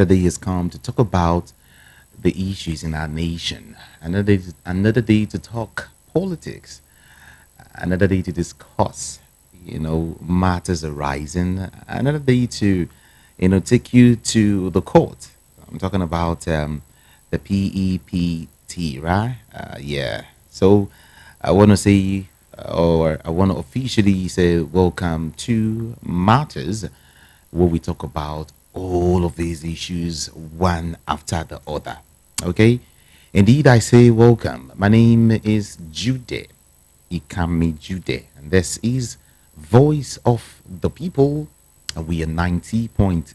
day has come to talk about the issues in our nation. Another day to talk politics. Another day to discuss, matters arising. Another day to, take you to the court. I'm talking about the PEPT, right? Yeah. So I want to say, or I want to officially say, welcome to Matters, where we talk about all of these issues one after the other. Okay? Indeed, I say welcome. My name is Jude Ikami Jude, and this is Voice of the People. And we are 90.3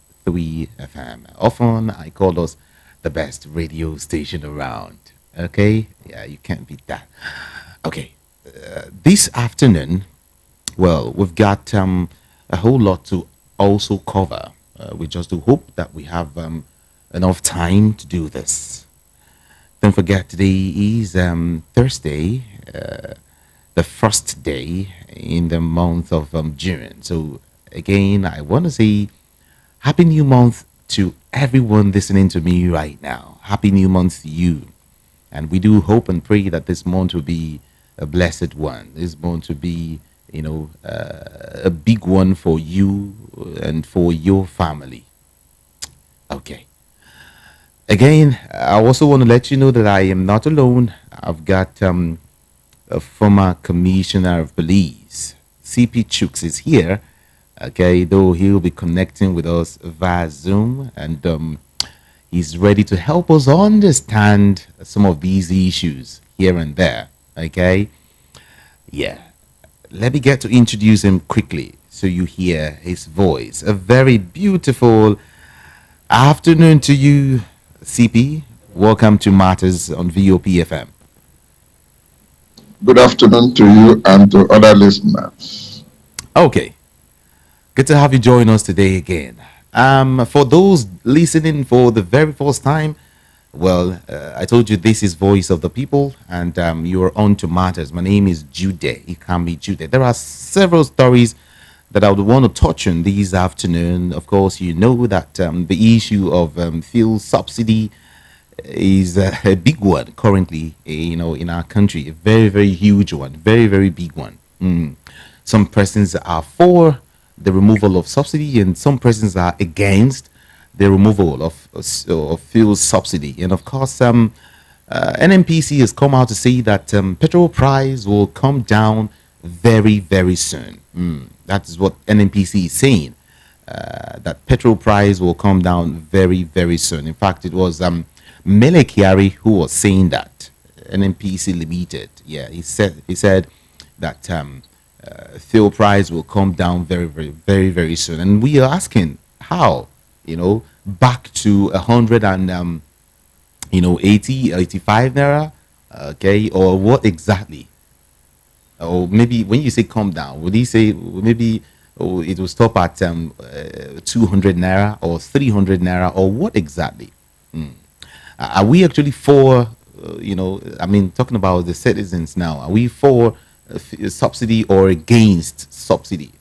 FM. Often I call us the best radio station around. Okay? Yeah, you can't beat that. Okay. This afternoon, well, we've got a whole lot to also cover. We just do hope that we have enough time to do this. Don't forget, today is Thursday, the first day in the month of June. So, again, I want to say Happy New Month to everyone listening to me right now. Happy New Month to you. And we do hope and pray that this month will be a blessed one. This month will be, a big one for you and for your family. Okay. Again, I also want to let you know that I am not alone. I've got a former commissioner of police, CP Chooks, is here. Okay, though he'll be connecting with us via Zoom, and he's ready to help us understand some of these issues here and there. Okay, yeah. Let me get to introduce him quickly so you hear his voice. A very beautiful afternoon to you, CP. Welcome to Matters on VOP FM. Good afternoon to you and to other listeners. Okay, good to have you join us today again. For those listening for the very first time, well, I told you this is Voice of the People, and you are on to Matters. My name is Jude. It can be Jude. There are several stories that I would want to touch on this afternoon. Of course, you know that the issue of fuel subsidy is a big one currently, in our country. A very, very huge one. Very, very big one. Some persons are for the removal of subsidy, and some persons are against the removal of fuel subsidy. And of course, NMPC has come out to say that petrol price will come down very, very soon. That is what NMPC is saying. That petrol price will come down very, very soon. In fact, it was Mele Kyari who was saying that. NMPC Limited. Yeah, he said that fuel price will come down very, very, very, very soon. And we are asking how, back to 100 and 85 naira, okay, or what exactly? Or maybe when you say come down, would he say maybe it will stop at 200 naira or 300 naira, or what exactly? Are we actually for, talking about the citizens now, are we for subsidy or against subsidy?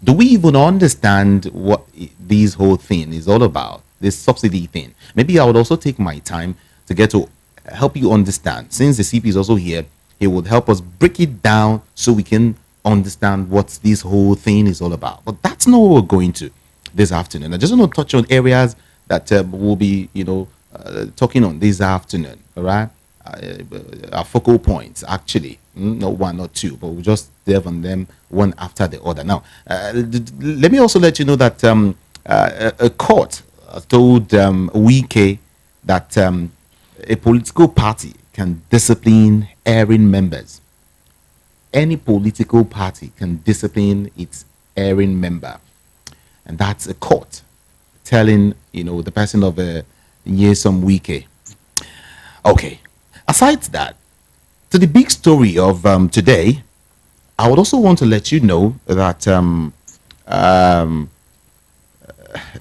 Do we even understand what this whole thing is all about, this subsidy thing? Maybe I would also take my time to get to help you understand. Since the CP is also here, he would help us break it down so we can understand what this whole thing is all about. But that's not what we're going to this afternoon. I just want to touch on areas that we'll be, talking on this afternoon, all right? Our focal points, actually. Not one or two, but we'll just delve on them one after the other. Now, let me also let you know that a court told Wike that a political party can discipline erring members. Any political party can discipline its erring member. And that's a court telling, the person of Nyesom Wike. Okay. Aside that, to the big story of today, I would also want to let you know that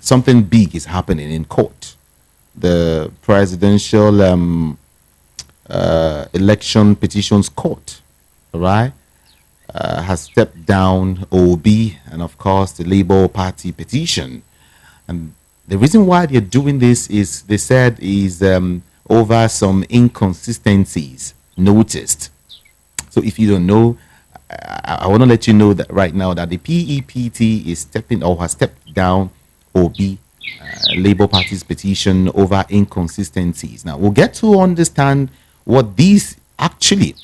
something big is happening in court. The presidential election petitions court, right, has stepped down OB and of course the Labour Party petition, and The reason why they're doing this is, they said, is over some inconsistencies noticed. So if you don't know, I want to let you know that right now that the PEPT is stepping, or has stepped down OB, Labour Party's petition over inconsistencies. Now we'll get to understand what these actually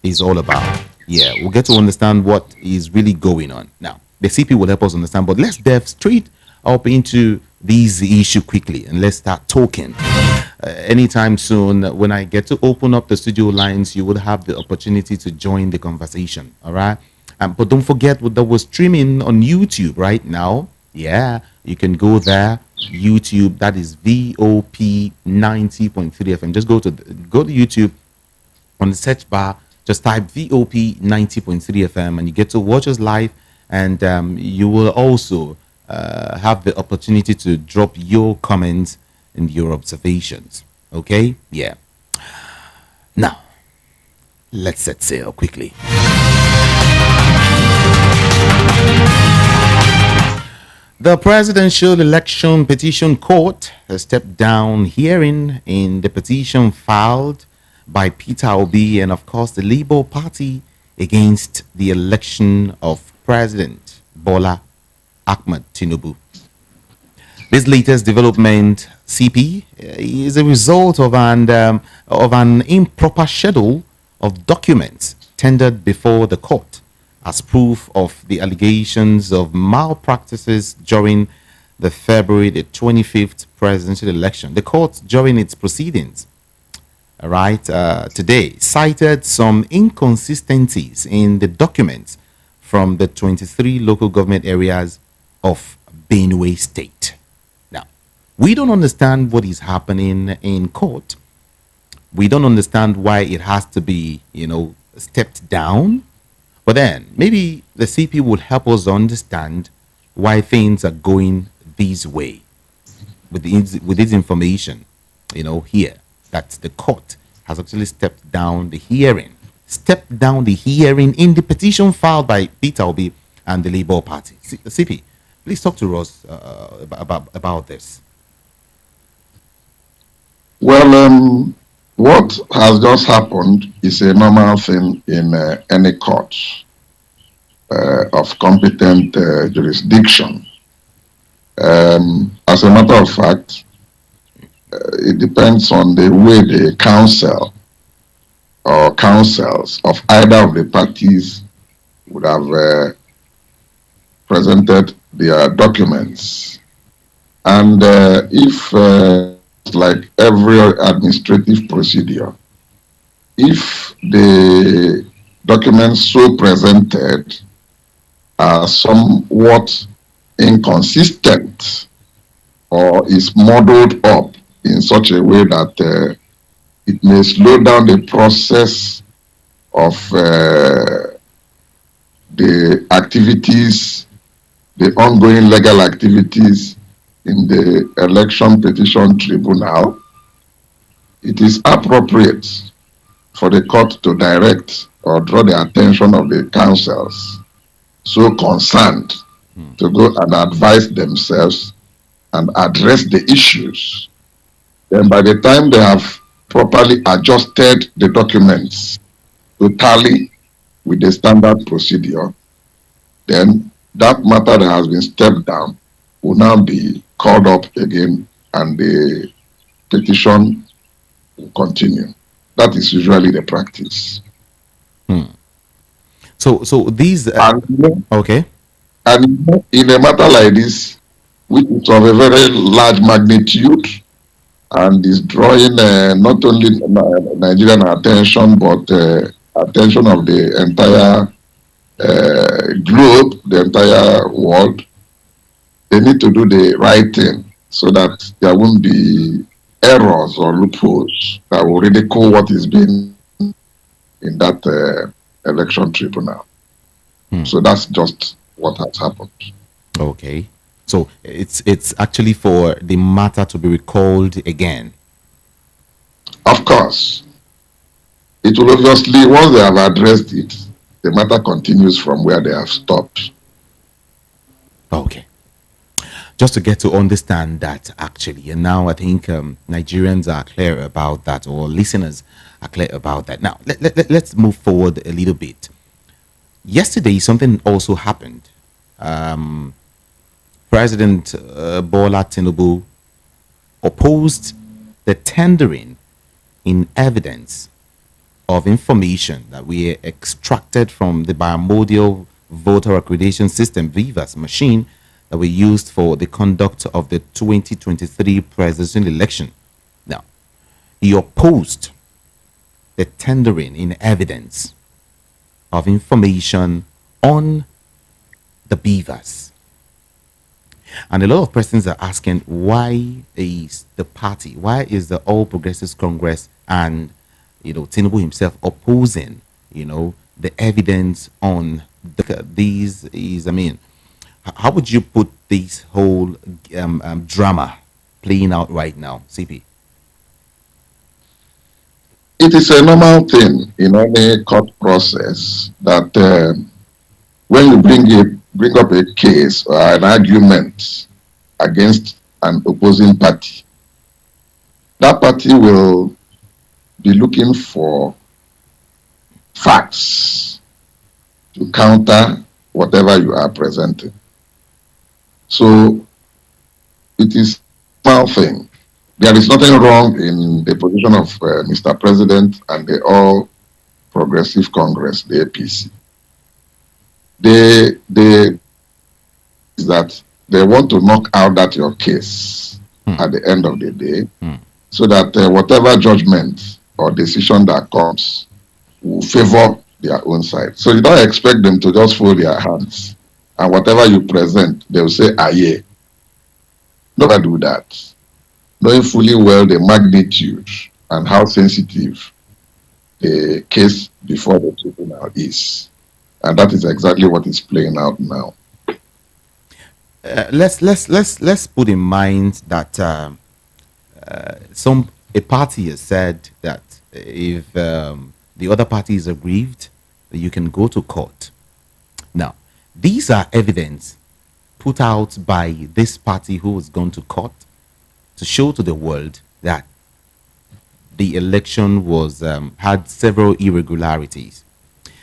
is all about. Yeah, we'll get to understand what is really going on. Now, the CP will help us understand, but let's delve straight up into these issue quickly and let's start talking. Anytime soon, when I get to open up the studio lines, you will have the opportunity to join the conversation. All right. But don't forget that we're streaming on YouTube right now. Yeah, you can go there. YouTube, that is VOP 90.3 FM. Just go to YouTube. On the search bar, just type VOP 90.3 FM and you get to watch us live. And you will also have the opportunity to drop your comments and your observations. Okay? Yeah. Now, let's set sail quickly. The Presidential Election Petition Court has stepped down hearing in the petition filed by Peter Obi and, of course, the Labour Party against the election of President Bola Ahmed Tinubu. This latest development, CP, is a result of an improper schedule of documents tendered before the court as proof of the allegations of malpractices during the February the 25th presidential election. The court, during its proceedings, today, cited some inconsistencies in the documents from the 23 local government areas of Benue State. Now, we don't understand what is happening in court. We don't understand why it has to be, stepped down. But then maybe the CP would help us understand why things are going this way with this information, here, that the court has actually stepped down the hearing in the petition filed by Peter Obi and the Labour Party. CP, please talk to us about this. Well, what has just happened is a normal thing in any court of competent jurisdiction. As a matter of fact, it depends on the way the counsel or counsels of either of the parties would have presented their documents. And if, like every administrative procedure, if the documents so presented are somewhat inconsistent or is modeled up in such a way that it may slow down the process of the activities, the ongoing legal activities in the Election Petition Tribunal, it is appropriate for the court to direct or draw the attention of the counsels so concerned to go and advise themselves and address the issues. Then by the time they have properly adjusted the documents to tally with the standard procedure, then that matter that has been stepped down will now be called up again and the petition will continue. That is usually the practice. So these okay. And in a matter like this, which is of a very large magnitude and is drawing not only Nigerian attention but attention of the entire globe, the entire world, they need to do the right thing so that there won't be errors or loopholes that will ridicule what is being in that election tribunal. So that's just what has happened. Okay. So it's actually for the matter to be recalled again. Of course. It will obviously, once they have addressed it, the matter continues from where they have stopped. Okay. just to get to understand that actually. And now I think Nigerians are clear about that, or listeners are clear about that. Now, let's move forward a little bit. Yesterday, something also happened. President Bola Tinubu opposed the tendering in evidence of information that we extracted from the bimodal voter accreditation system BVAS machine that were used for the conduct of the 2023 presidential election. Now, he opposed the tendering in evidence of information on the BVAS. And a lot of persons are asking, why is the All Progressives Congress and Tinubu himself opposing the evidence on these? How would you put this whole drama playing out right now, CP? It is a normal thing in any court process that when you bring up a case or an argument against an opposing party, that party will be looking for facts to counter whatever you are presenting. So it is a normal thing. There is nothing wrong in the position of Mr. President and the All Progressive Congress, the APC. They is that they want to knock out that your case at the end of the day, so that whatever judgment or decision that comes will favor their own side. So you don't expect them to just fold their hands and whatever you present, they will say, aye. Never do that. Knowing fully well the magnitude and how sensitive the case before the tribunal is. And that is exactly what is playing out now. Let's put in mind that a party has said that if the other party is aggrieved, you can go to court. Now, these are evidence put out by this party who has gone to court to show to the world that the election was had several irregularities.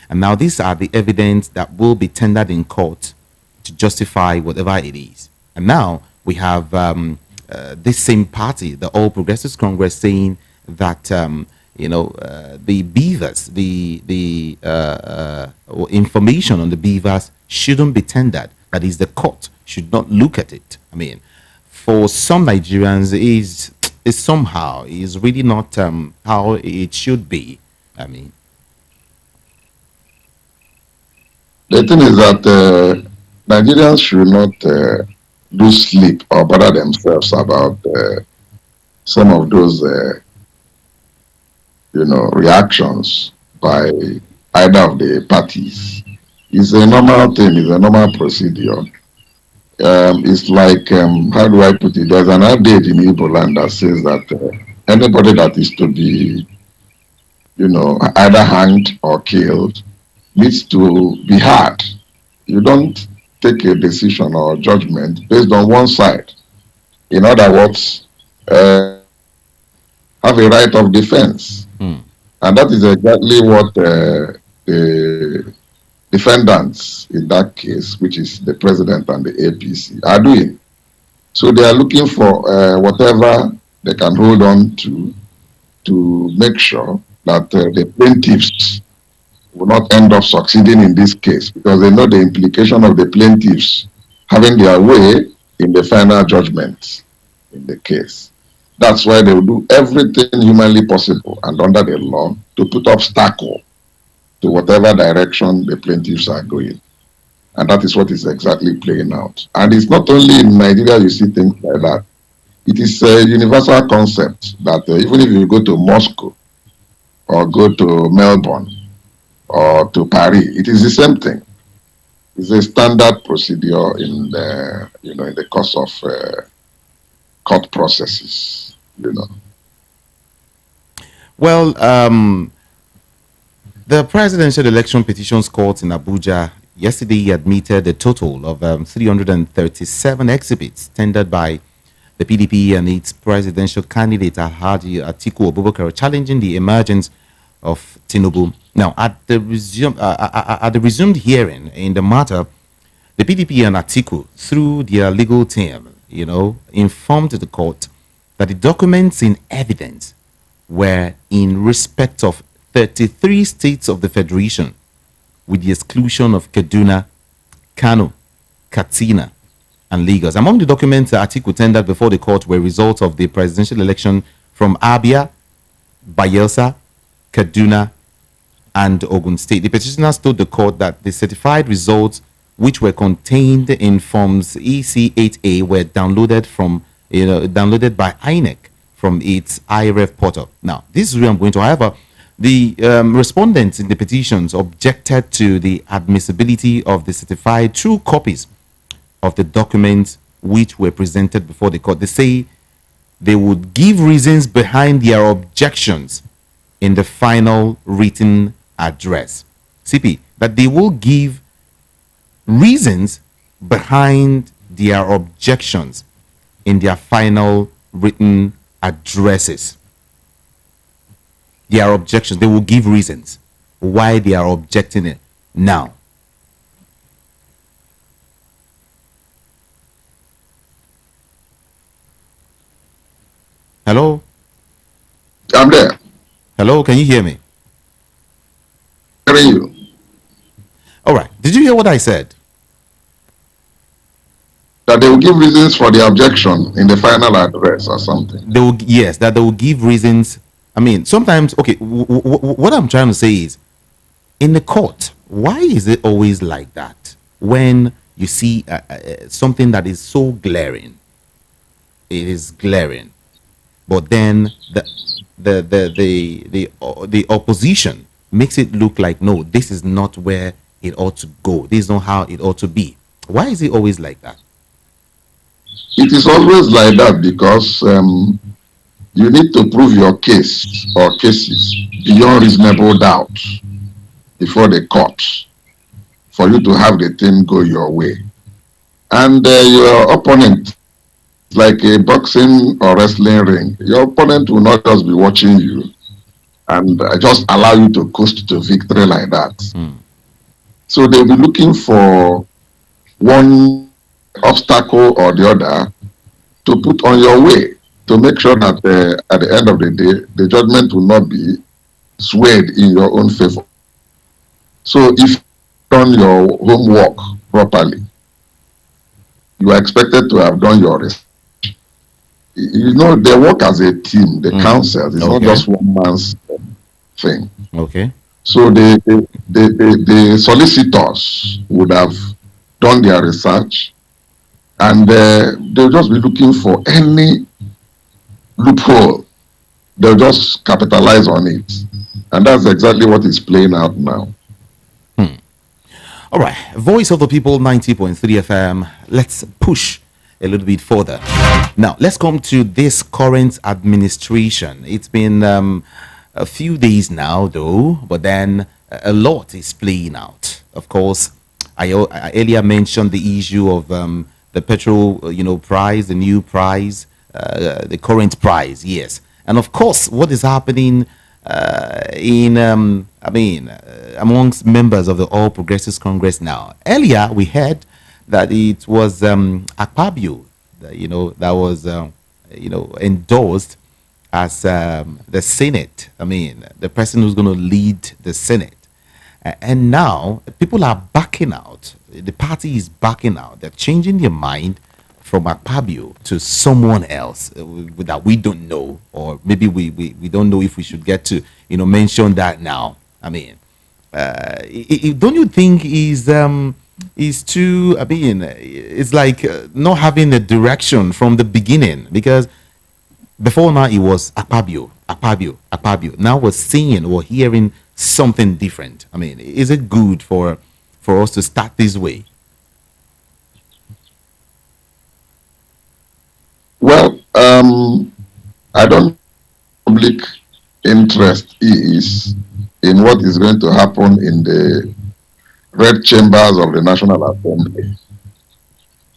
And now these are the evidence that will be tendered in court to justify whatever it is. And now we have this same party, the All Progressives Congress, saying that the BIVAS, the information on the BIVAS shouldn't be tendered. That is, the court should not look at it. I mean, for some Nigerians, is somehow is really not how it should be. I mean, the thing is that Nigerians should not lose sleep or bother themselves about some of those, reactions by either of the parties. It's a normal thing. It's a normal procedure. It's like, how do I put it? There's an adage in Igbo land that says that anybody that is to be, either hanged or killed needs to be heard. You don't take a decision or judgment based on one side. In other words, have a right of defense. And that is exactly what the defendants in that case, which is the president and the APC, are doing. So they are looking for whatever they can hold on to make sure that the plaintiffs will not end up succeeding in this case, because they know the implication of the plaintiffs having their way in the final judgment in the case. That's why they will do everything humanly possible and under the law to put obstacle to whatever direction the plaintiffs are going. And that is what is exactly playing out. And it's not only in Nigeria you see things like that. It is a universal concept that even if you go to Moscow or go to Melbourne or to Paris, it is the same thing. It's a standard procedure in the, in the course of court processes. Well, the Presidential Election Petitions Court in Abuja yesterday he admitted a total of 337 exhibits tendered by the PDP and its presidential candidate Alhaji Atiku Abubakar challenging the emergence of Tinubu. Now, at the resumed hearing in the matter, the PDP and Atiku, through their legal team, informed the court that the documents in evidence were in respect of 33 states of the Federation, with the exclusion of Kaduna, Kano, Katsina, and Lagos. Among the documents that Atiku tendered before the court were results of the presidential election from Abia, Bayelsa, Kaduna, and Ogun State. The petitioners told the court that the certified results, which were contained in forms EC8A, were downloaded by INEC from its IRF portal. Now, this is where I'm going to. However, the respondents in the petitions objected to the admissibility of the certified true copies of the documents which were presented before the court. They say they would give reasons behind their objections in the final written address. CP, that they will give reasons behind their objections in their final written addresses. Their objections, they will give reasons why they are objecting it now. Hello? I'm there. Hello, can you hear me? Hearing you. All right. Did you hear what I said? That they will give reasons for the objection in the final address or something. They will, yes, that they will give reasons. I mean, sometimes, okay, what I'm trying to say is, in the court, why is it always like that when you see something that is so glaring? It is glaring, but then the opposition makes it look like, no, this is not where it ought to go. This is not how it ought to be. Why is it always like that? It is always like that because you need to prove your case or cases beyond reasonable doubt before the court for you to have the thing go your way. And your opponent, like a boxing or wrestling ring, your opponent will not just be watching you and just allow you to coast to victory like that. So they'll be looking for one obstacle or the other to put on your way to make sure that at the end of the day, the judgment will not be swayed in your own favor. So if you've done your homework properly, you are expected to have done your research. They work as a team, the council. It's not just one man's thing. Okay. So the solicitors would have done their research, and they'll just be looking for any loophole. They'll just capitalize on it. And that's exactly what is playing out now. All right. Voice of the People, 90.3 FM. Let's push a little bit further. Now, let's come to this current administration. It's been a few days now, though, but then a lot is playing out. Of course, I earlier mentioned the issue of the petrol, price, the new price, the current price, yes. And of course, what is happening amongst members of the All Progressives Congress now. Earlier, we heard that it was Akpabio, that was, endorsed as the Senate. The person who's going to lead the Senate. And now people are backing out. The party is backing out. They're changing their mind from Akpabio to someone else that we don't know, or maybe we don't know if we should get to mention that now. Don't you think is too? It's like not having a direction from the beginning, because before now it was Akpabio. Now we're seeing or hearing something different. Is it good for us to start this way? Well, I don't public interest is in what is going to happen in the red chambers of the National Assembly.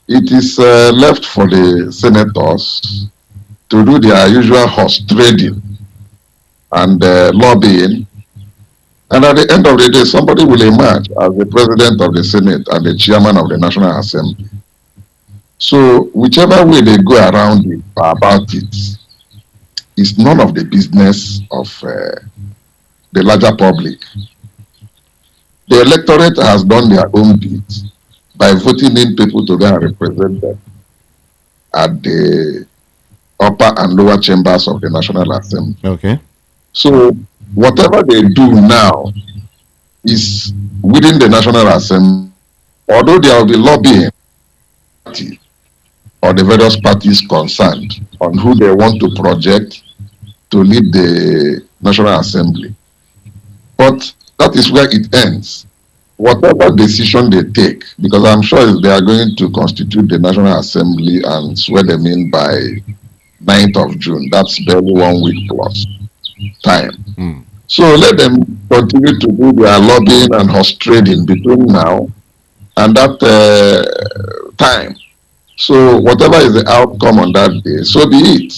It is left for the senators to do their usual horse trading and lobbying. And at the end of the day, somebody will emerge as the president of the Senate and the chairman of the National Assembly. So whichever way they go around it or about it, is none of the business of the larger public. The electorate has done their own bit by voting in people to go and represent them at the upper and lower chambers of the National Assembly. Okay. So whatever they do now is within the National Assembly, although there will be lobbying or the various parties concerned on who they want to project to lead the National Assembly. But that is where it ends. Whatever decision they take, because I'm sure they are going to constitute the National Assembly and swear them in by 9th of June. That's barely 1 week plus time. Mm. So let them continue to do their lobbying and horse trading between now and that time. So whatever is the outcome on that day, so be it.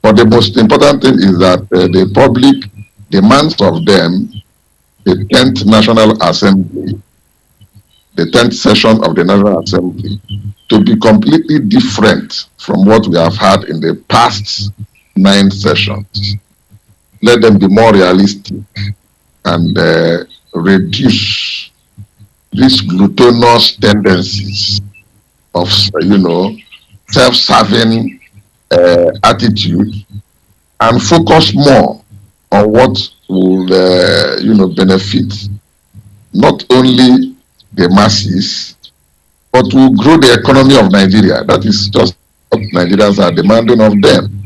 But the most important thing is that the public demands of them the 10th National Assembly, the 10th session of the National Assembly, to be completely different from what we have had in the past 9 sessions. Let them be more realistic and reduce these gluttonous tendencies of, self-serving attitude and focus more on what will, benefit not only the masses, but will grow the economy of Nigeria. That is just what Nigerians are demanding of them.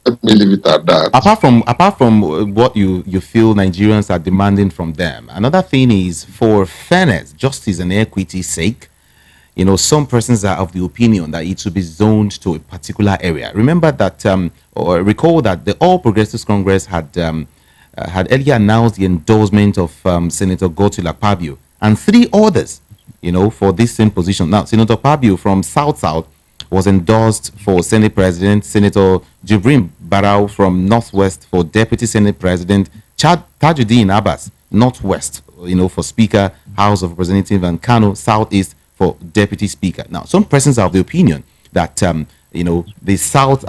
Let me leave it at that. Apart from what you feel Nigerians are demanding from them, another thing is for fairness, justice, and equity's sake. Some persons are of the opinion that it should be zoned to a particular area. Remember that, or recall that the All Progressives Congress had earlier announced the endorsement of Senator Godswill Akpabio and 3 others, for this same position. Now, Senator Akpabio from South was endorsed for Senate President, Senator Jibrin Barau from Northwest for Deputy Senate President, Tajuddin Abbas, Northwest, for Speaker, House of Representatives, and Kano, Southeast, for Deputy Speaker. Now, some persons are of the opinion that the Southeast,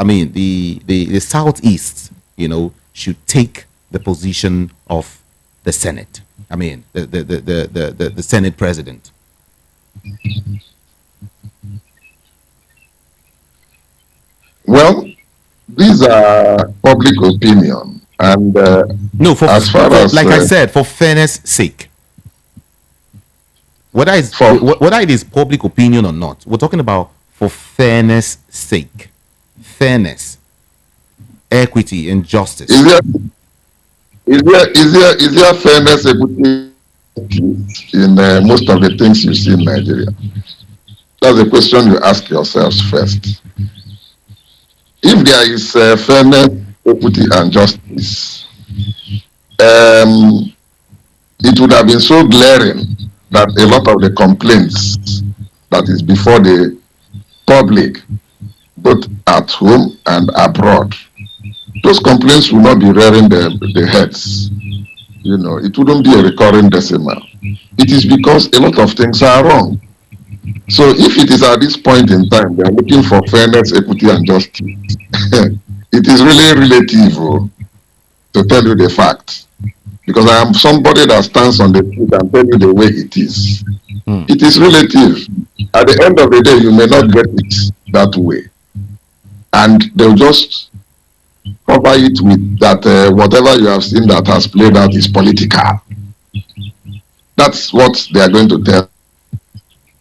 should take the position of the Senate. The Senate President. Well, these are public opinion, and no, as far as like I said, for fairness' sake. Whether it is public opinion or not, we're talking about for fairness' sake. Fairness, equity, and justice. Is there fairness, equity in most of the things you see in Nigeria? That's the question you ask yourselves first. If there is fairness, equity, and justice, it would have been so glaring that a lot of the complaints that is before the public, both at home and abroad, those complaints will not be rearing the heads. It wouldn't be a recurring decimal. It is because a lot of things are wrong. So if it is at this point in time, they are looking for fairness, equity, and justice, it is really relative to tell you the facts. Because I am somebody that stands on the truth and tell you the way it is. It is relative. At the end of the day, you may not get it that way. And they'll just cover it with that whatever you have seen that has played out is political. That's what they are going to tell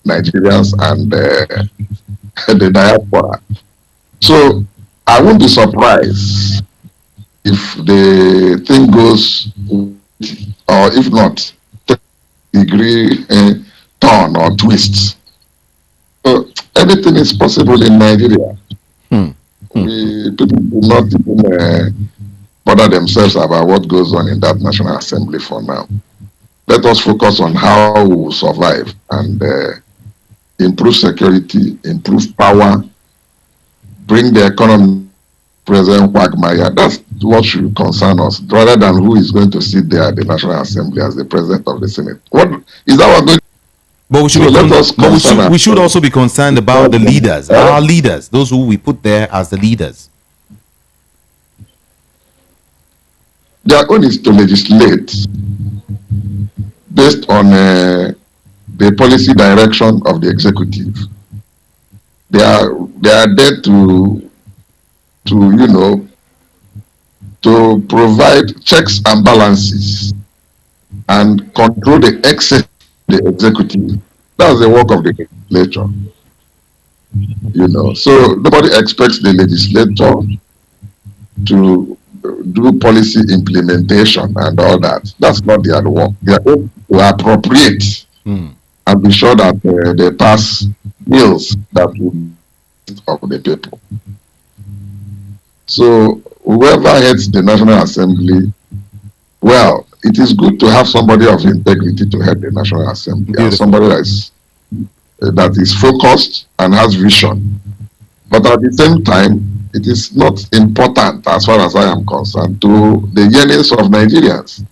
Nigerians and the diaspora. So I won't be surprised if the thing goes, or if not, degree turn or twist. So everything is possible in Nigeria. People do not even bother themselves about what goes on in that National Assembly for now. let us focus on how we will survive and improve security, improve power, bring the economy present quagmire. That's what should concern us, rather than who is going to sit there at the National Assembly as the president of the Senate. What is that? What going? But we should So let us but concern we should ourselves. also be concerned about the leaders, our leaders, those who we put there as the leaders. Their own is to legislate based on the policy direction of the executive. They are there to to provide checks and balances and control the excess of the executive. That's the work of the legislature. So nobody expects the legislature to do policy implementation and all that. That's not their work. They are to appropriate and be sure that they pass bills that will be of the people. So whoever heads the National Assembly, well, it is good to have somebody of integrity to head the National Assembly. Beautiful. And somebody that is focused and has vision. But at the same time, it is not important, as far as I am concerned, to the yearnings of Nigerians.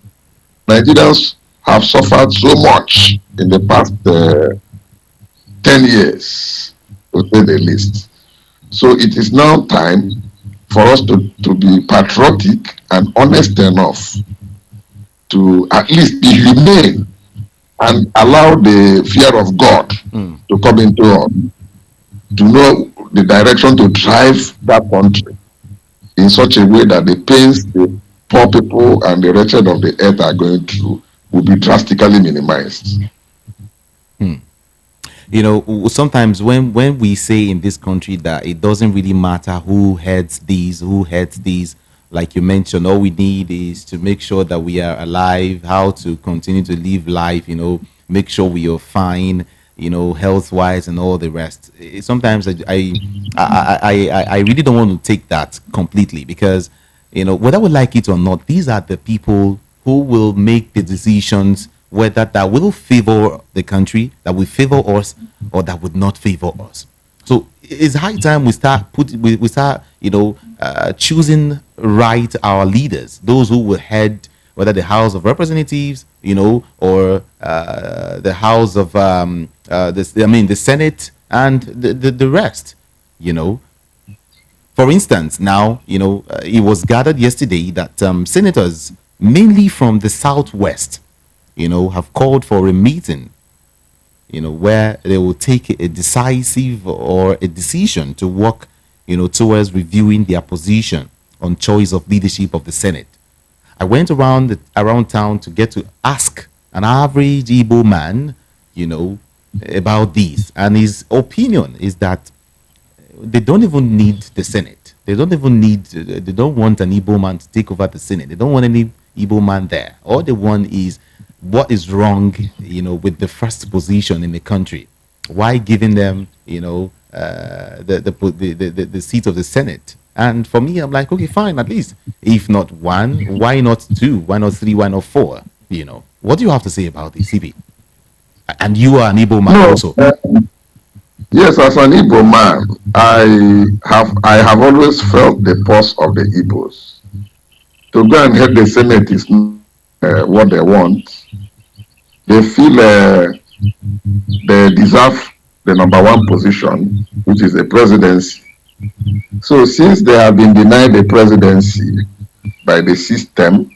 Nigerians have suffered so much in the past 10 years, to say the least. So it is now time for us to be patriotic and honest enough to at least be humane and allow the fear of God to come into us, to know the direction to drive that country in such a way that the pains the poor people and the wretched of the earth are going through will be drastically minimized. Sometimes when we say in this country that it doesn't really matter who heads these, like you mentioned, all we need is to make sure that we are alive, how to continue to live life, make sure we are fine, health wise and all the rest. Sometimes I really don't want to take that completely, because whether we like it or not, these are the people who will make the decisions, whether that will favor the country, that will favor us, or that would not favor us. So it's high time we start choosing right our leaders, those who will head whether the House of Representatives, or the House of the Senate and the rest. For instance, now it was gathered yesterday that senators, mainly from the Southwest, have called for a meeting, where they will take a decisive or a decision to work, towards reviewing their position on choice of leadership of the Senate. I went around town to get to ask an average Igbo man, about this, and his opinion is that they don't even need the Senate. They don't want an Igbo man to take over the Senate. They don't want any Igbo man there. All they want is what is wrong, with the first position in the country. Why giving them, the seat of the Senate? And for me, I'm like, okay, fine, at least. If not one, why not two? Why not three? Why not four? What do you have to say about this, CB? And you are an Igbo man also. Yes, as an Igbo man, I have always felt the pulse of the Igbos. To go and head the Senate is not what they want. They feel they deserve the number one position, which is the presidency. So since they have been denied the presidency by the system,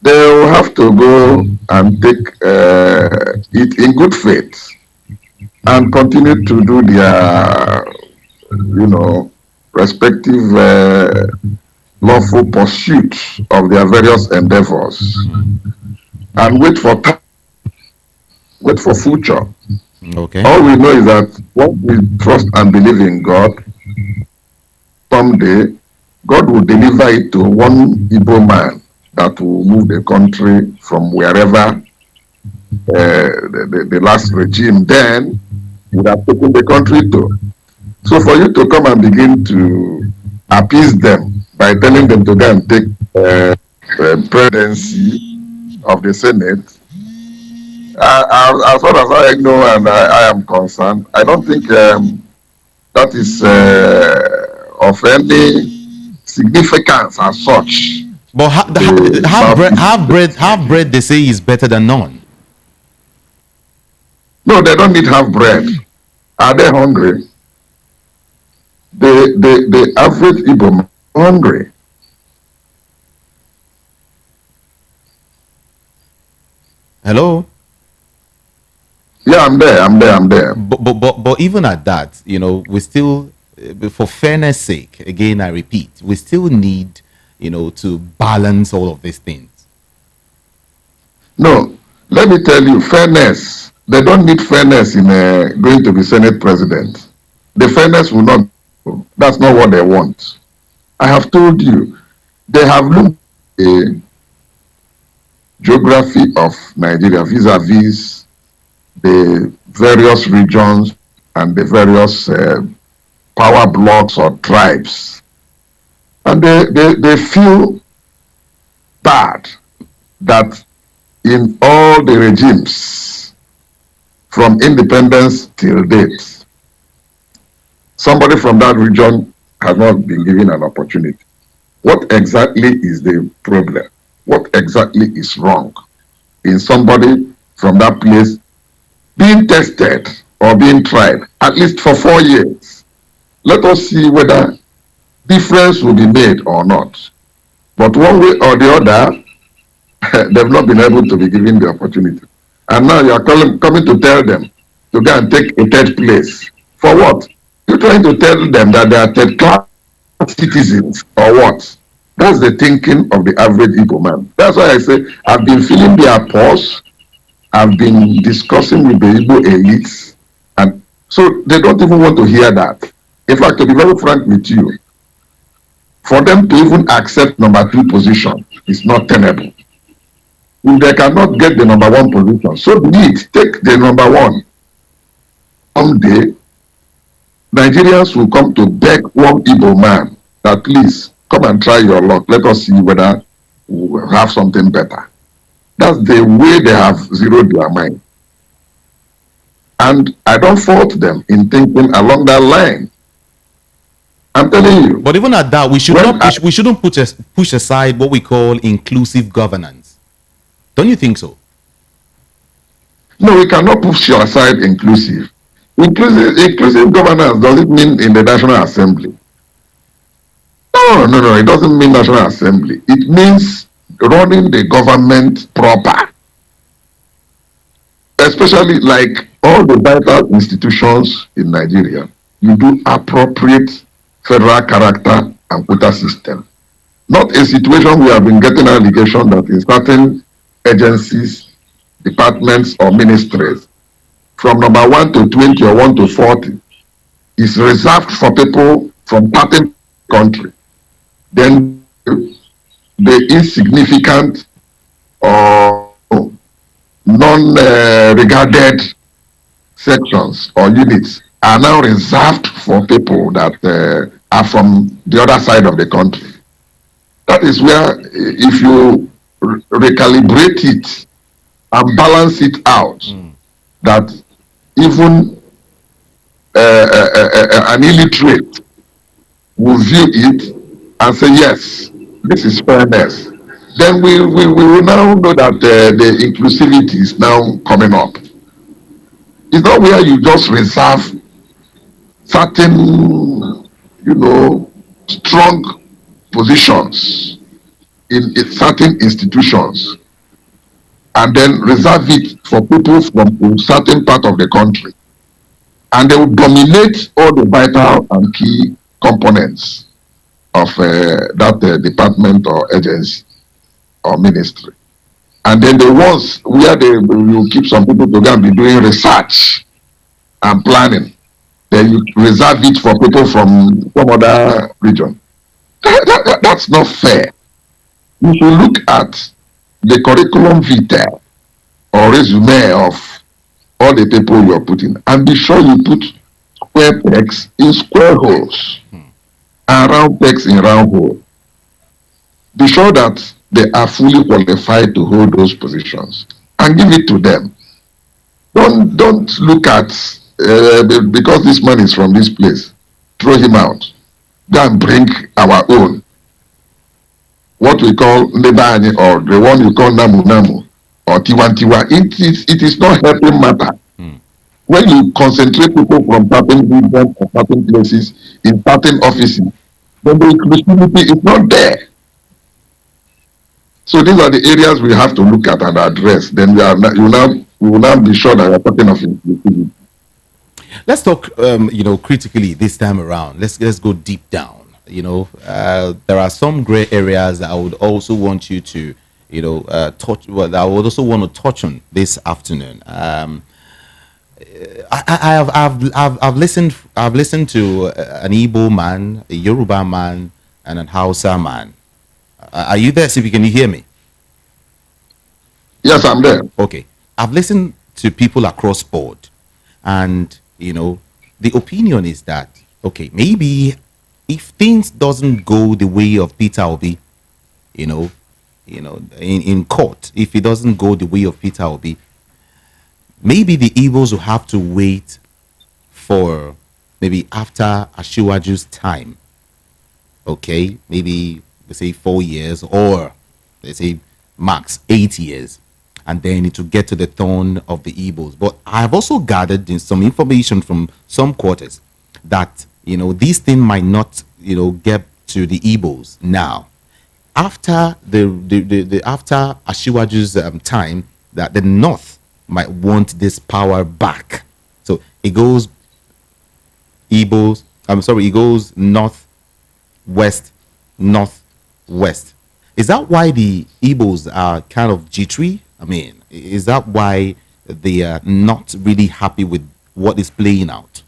they will have to go and take it in good faith and continue to do their, respective lawful pursuit of their various endeavors, and wait for future. Okay. All we know is that once we trust and believe in God, someday God will deliver it to one Igbo man that will move the country from wherever the last regime then would have taken the country to. So for you to come and begin to appease them by telling them to go and take presidency of the Senate, as far as I know and I am concerned, I don't think that is of any significance as such. But The Southeast half bread, they say is better than none. No, they don't need half bread. Are they hungry? The average Igbo man is hungry. Hello? Yeah, I'm there. But even at that, you know, we still, for fairness sake, again, I repeat, we still need, you know, to balance all of these things. No, let me tell you, fairness. They don't need fairness in going to be Senate president. The fairness will not. That's not what they want. I have told you, they have looked at the geography of Nigeria vis-a-vis the various regions and the various power blocks or tribes. And they feel bad that in all the regimes from independence till date, somebody from that region has not been given an opportunity. What exactly is the problem? What exactly is wrong in somebody from that place being tested or being tried at least for 4 years? Let us see whether difference will be made or not. But one way or the other, they've not been able to be given the opportunity. And now you are coming to tell them to go and take a third place. For what? You're trying to tell them that they are third class citizens or what? That's the thinking of the average Igbo man. That's why I say I've been feeling their pulse. I've been discussing with the Igbo elites. And so they don't even want to hear that. In fact, to be very frank with you, for them to even accept number 2 position is not tenable. If they cannot get the number 1 position, so be it. Take the number 1. Someday, Nigerians will come to beg one Igbo man that please come and try your luck. Let us see whether we will have something better. That's the way they have zeroed their mind. And I don't fault them in thinking along that line. I'm telling you. But even at that, we shouldn't push aside what we call inclusive governance. Don't you think so? No, we cannot push aside inclusive. Inclusive governance doesn't mean in the National Assembly. No, it doesn't mean National Assembly. It means running the government proper. Especially like all the vital institutions in Nigeria, you do appropriate federal character and quota system. Not a situation we have been getting allegation that in certain agencies, departments or ministries, from number 1 to 20 or 1 to 40 is reserved for people from certain country. Then the insignificant or non-regarded sections or units are now reserved for people that are from the other side of the country. That is where, if you recalibrate it and balance it out, that even an illiterate will view it and say, yes, this is fairness. Then we will now know that the inclusivity is now coming up. It's not where you just reserve certain, strong positions in certain institutions and then reserve it for people from a certain part of the country. And they will dominate all the vital and key components of that department or agency or ministry. And then the ones where they will keep some people to go and be doing research and planning, then you reserve it for people from some other region. That's not fair. You should look at the curriculum vitae or resume of all the people you're putting and be sure you put square pegs in square holes and round pegs in round holes. Be sure that they are fully qualified to hold those positions, and give it to them. Don't look at because this man is from this place, throw him out. Go and bring our own, what we call Nebani, or the one you call Namu Namu or Tiwantiwa. It is not helping matter. Mm. When you concentrate people from certain regions or certain places in certain offices, then the inclusivity is not there. So these are the areas we have to look at and address. Then we will now be sure that we are talking of inclusivity. Let's talk, critically this time around. Let's go deep down. There are some gray areas that I would also want you to, touch. Well, that I would also want to touch on this afternoon. I've listened to an Igbo man, a Yoruba man, and an Hausa man. Are you there, Sibi? Can you hear me? Yes, I'm there. Okay. I've listened to people across board, and the opinion is that okay, maybe if things doesn't go the way of Peter Obi, in court, if it doesn't go the way of Peter Obi, maybe the Igbos will have to wait for maybe after Ashiwaju's time. Okay, maybe let's say 4 years, or let's say max 8 years, and then it will get to the throne of the Igbos. But I have also gathered in some information from some quarters that this thing might not get to the Igbos now. After the after Ashiwaju's time, that the North might want this power back. So it goes Igbos. I'm sorry, it goes North, West, North, West. Is that why the Igbos are kind of jittery? I mean, is that why they are not really happy with what is playing out?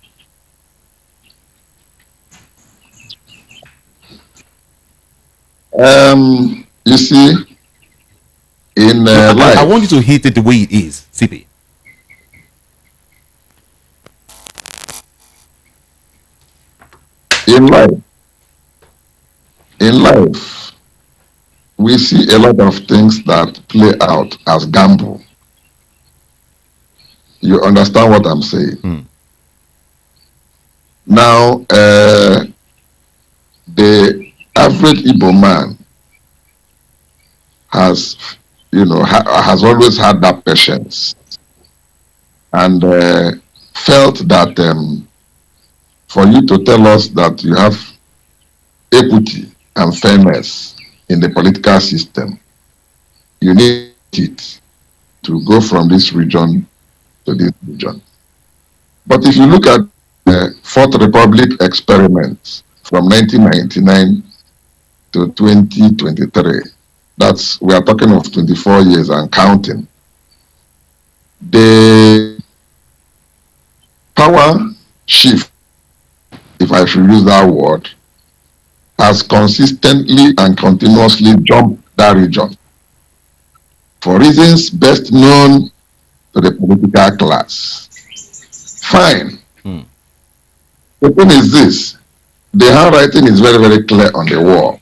You see, in No, I want you life, to hit it the way it is, CP. in life, in life, we see a lot of things that play out as gamble. You understand what I'm saying? Hmm. Now, the average Igbo man has, has always had that patience, and felt that for you to tell us that you have equity and fairness in the political system, you need it to go from this region to this region. But if you look at the Fourth Republic experiment from 1999 to 2023, we are talking of 24 years and counting. The power shift, if I should use that word, has consistently and continuously jumped that region for reasons best known to the political class. Fine. Hmm. The thing is this: the handwriting is very, very clear on the wall.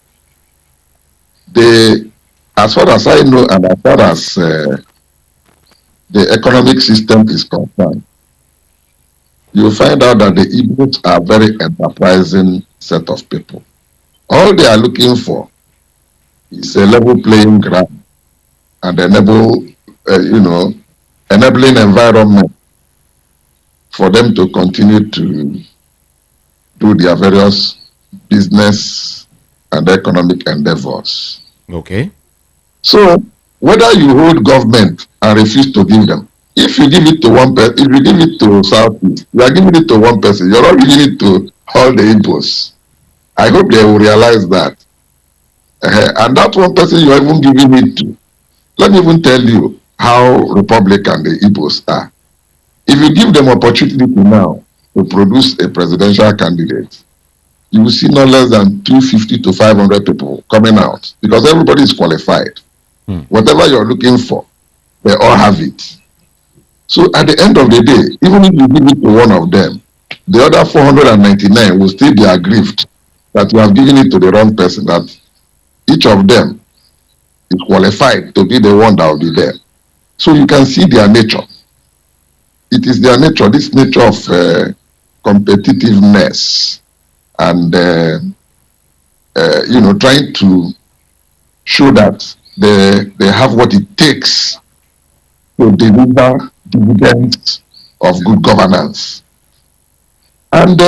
As far as I know, and as far as the economic system is concerned, you'll find out that the Igbos are a very enterprising set of people. All they are looking for is a level playing ground and enabling environment for them to continue to do their various business and economic endeavors. Okay. So whether you hold government and refuse to give them, if you give it to one person, if you give it to Southeast, you are giving it to one person, you're not giving it to all the Igbos. I hope they will realize that. And that one person you are even giving it to, let me even tell you how Republican the Igbos are. If you give them opportunity now to produce a presidential candidate, you will see no less than 250 to 500 people coming out because everybody is qualified. Hmm. Whatever you're looking for, they all have it. So at the end of the day, even if you give it to one of them, the other 499 will still be aggrieved that you have given it to the wrong person, that each of them is qualified to be the one that will be there. So you can see their nature. It is their nature, this nature of competitiveness and trying to show that they have what it takes to deliver dividends of good governance. And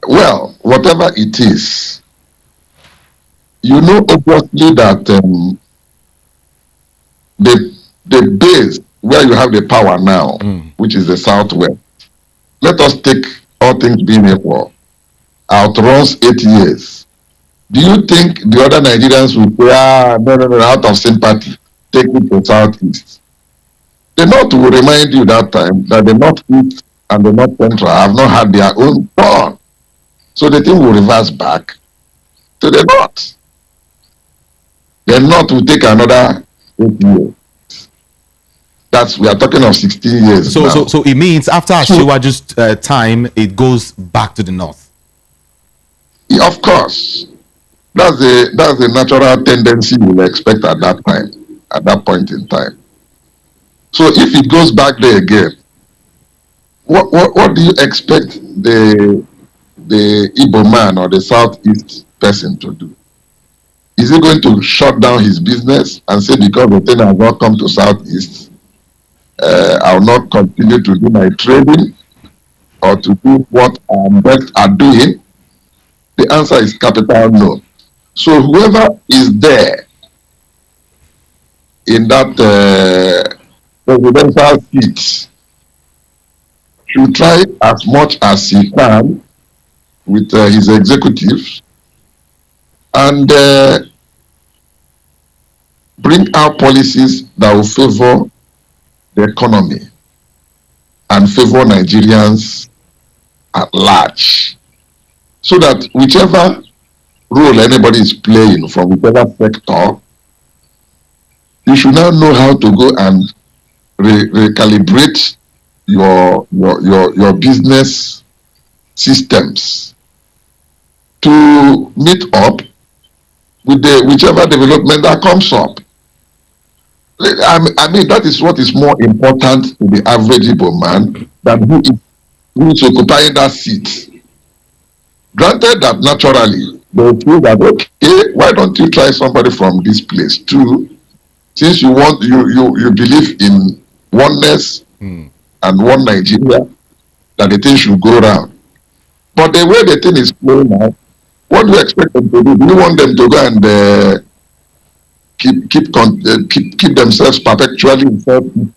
well, whatever it is, you know obviously that the base where you have the power now, which is the southwest, let us take all things being equal, outruns 8 years. Do you think the other Nigerians will say, no, out of sympathy, take it to southeast? The North will remind you that time that the Northeast and the North Central have not had their own turn. So the thing will reverse back to the North. The North will take another 8 years. We are talking of 16 years So, now. so it means after Ashiwaju's time, it goes back to the North. Of course, that's the natural tendency you will expect at that time, at that point in time. So if it goes back there again, what do you expect the Igbo man or the Southeast person to do? Is he going to shut down his business and say, because the thing has not come to Southeast, I will not continue to do my trading or to do what I'm best at doing? The answer is capital no. So whoever is there in that presidential seat should try as much as he can with his executives and bring out policies that will favor the economy and favor Nigerians at large, so that whichever role anybody is playing from whichever sector, you should now know how to go and recalibrate your business systems to meet up with whichever development that comes up. I mean, that is what is more important to the average Igbo man than who is occupying that seat. Granted that naturally they will feel that, okay, why don't you try somebody from this place too, since you believe in oneness and one Nigeria, that the thing should go around. But the way the thing is flowing now, what do you expect them to do? Do you want them to go and keep themselves perpetually involved?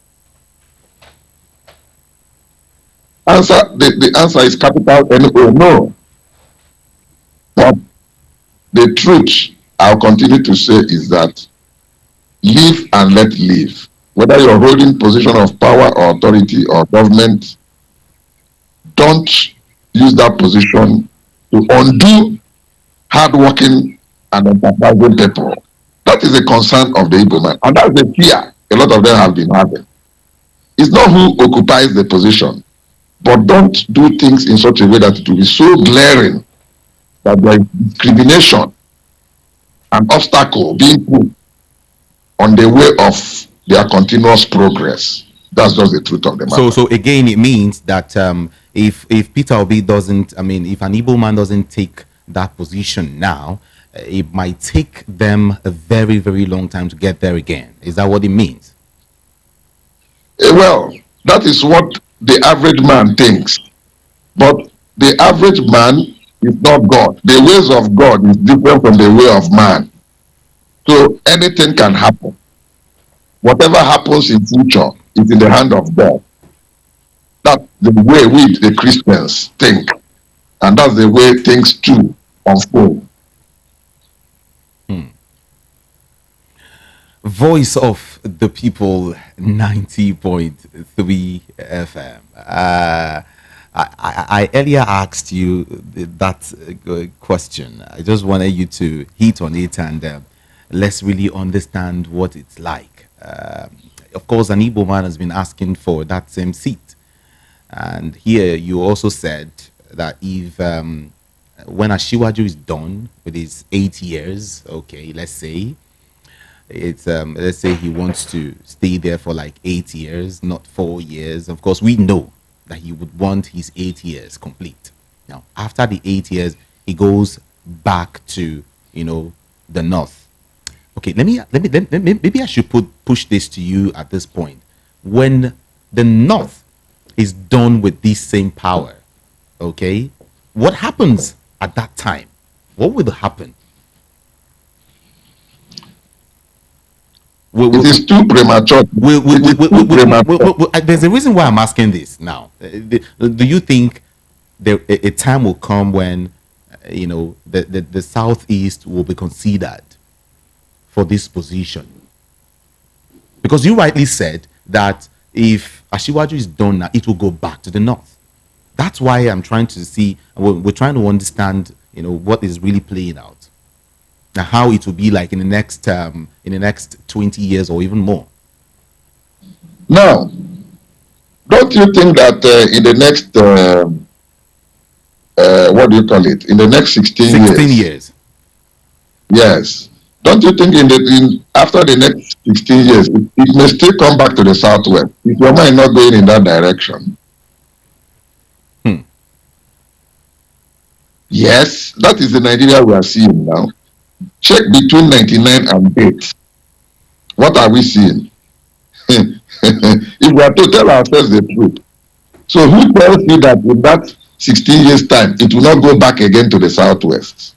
The answer is capital N-O, no. But the truth I'll continue to say is that live and let live. Whether you're holding position of power or authority or government, don't use that position to undo hardworking and enterprising people. That is a concern of the Igbo man, and that's the fear a lot of them have been having. It's not who occupies the position, but don't do things in such a way that it will be so glaring that there is discrimination and obstacle being put on the way of their continuous progress. That's just the truth of the matter. So again, it means that if Peter Obi doesn't, I mean, if an Igbo man doesn't take that position now, it might take them a very, very long time to get there again. Is that what it means? Well, that is what the average man thinks. But the average man is not God. The ways of God is different from the way of man. So anything can happen. Whatever happens in future is in the hand of God. That's the way we, the Christians, think. And that's the way things too unfold. Voice of the People 90.3 FM. I earlier asked you that question. I just wanted you to hit on it and let's really understand what it's like. Of course, an Igbo man has been asking for that same seat. And here you also said that if when Ashiwaju is done with his 8 years, okay, let's say, it's let's say he wants to stay there for like 8 years, not 4 years. Of course, we know that he would want his 8 years complete. Now, after the 8 years, he goes back to the north. Okay, let me maybe I should push this to you at this point. When the north is done with this same power, okay, what happens at that time? What will happen? Will, It will, is too premature. It is too premature. there's a reason why I'm asking this now. Do you think a time will come when the southeast will be considered for this position? Because you rightly said that if Ashiwaju is done now, it will go back to the north. That's why I'm trying to see. We're trying to understand, what is really playing out. Now, how it will be like in the next 20 years or even more. Now, don't you think that in the next what do you call it? In the next 16 16 years. years. Yes. Don't you think after the next 16 years, it may still come back to the southwest if your mind not going in that direction? Hmm. Yes, that is the Nigeria we are seeing now. Check between 99 and 8. What are we seeing? If we are to tell ourselves the truth. So who tells you that in that 16 years time, it will not go back again to the southwest?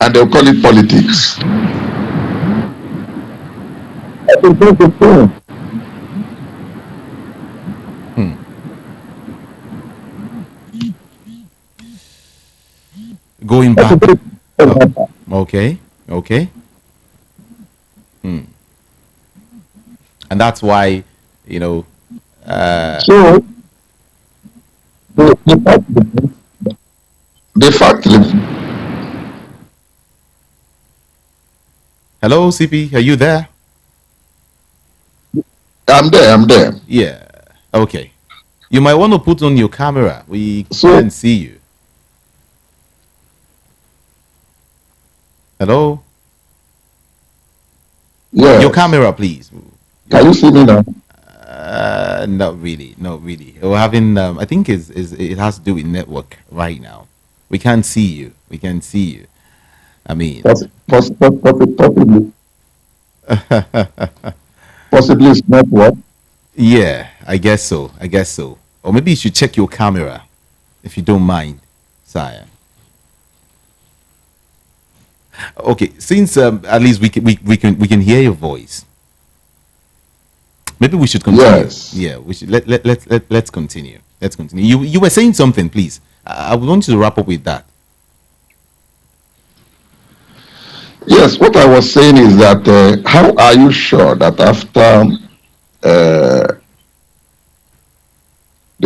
And they'll call it politics. Hmm. Going back. Oh, okay. Okay. Hmm. And that's why, So the fact hello, CP, are you there? I'm there. Yeah. Okay. You might want to put on your camera. We So- can't see you. Hello? Yes. Your camera, please. Can you see me now? Not really. Not really. We're having, I think it has to do with network right now. We can't see you. We can see you. I mean, Possibly. Possibly it's not what? yeah, I guess so. I guess so. Or maybe you should check your camera, if you don't mind, sire. Okay, since at least we can hear your voice. Maybe we should continue. Yes. Yeah, we should let's continue. Let's continue. You were saying something, please. I would want you to wrap up with that. Yes, what I was saying is that how are you sure that after the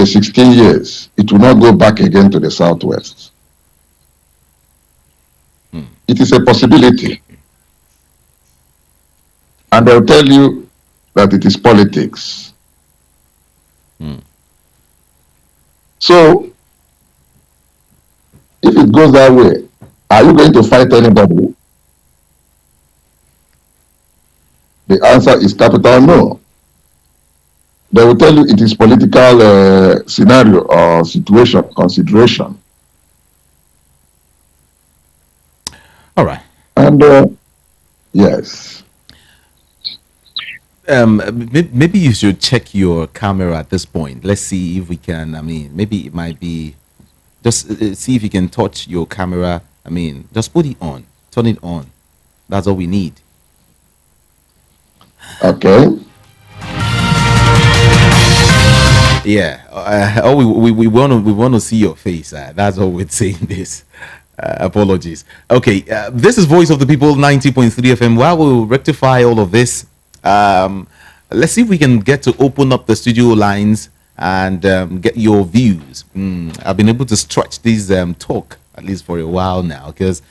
16 years, it will not go back again to the southwest? It is a possibility. And they'll tell you that it is politics. So, if it goes that way, are you going to fight anybody? The answer is capital no. They will tell you it is political scenario or situation, consideration. All right. And yes. Maybe you should check your camera at this point. Let's see if we can. I mean, maybe it might be. Just see if you can touch your camera. I mean, just put it on, turn it on. That's all we need. Okay. Yeah. Oh, we want to see your face. That's all we're saying. This. Apologies. Okay. This is Voice of the People 90.3 FM. While we'll rectify all of this, let's see if we can get to open up the studio lines and get your views. I've been able to stretch this talk at least for a while now because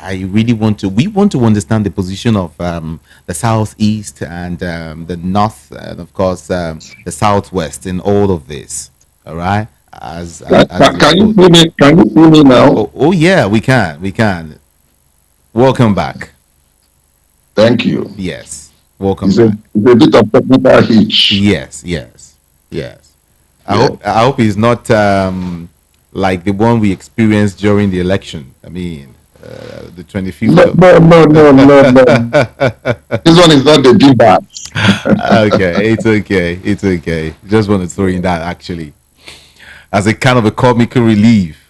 we want to understand the position of the southeast and the north and of course the southwest in all of this. All right. Can you see me? Can you see me now? Oh yeah, we can. Welcome back. Thank you. Yes. Welcome It's back. it's a bit of technical hitch. Yes, yes, yes. Yeah. I hope he's not like the one we experienced during the election. I mean, the 25th No, of. no, no, no, no, no. This one is not the BIVAS. Okay, it's okay. It's okay. Just want to throw in that actually as a kind of a comical relief.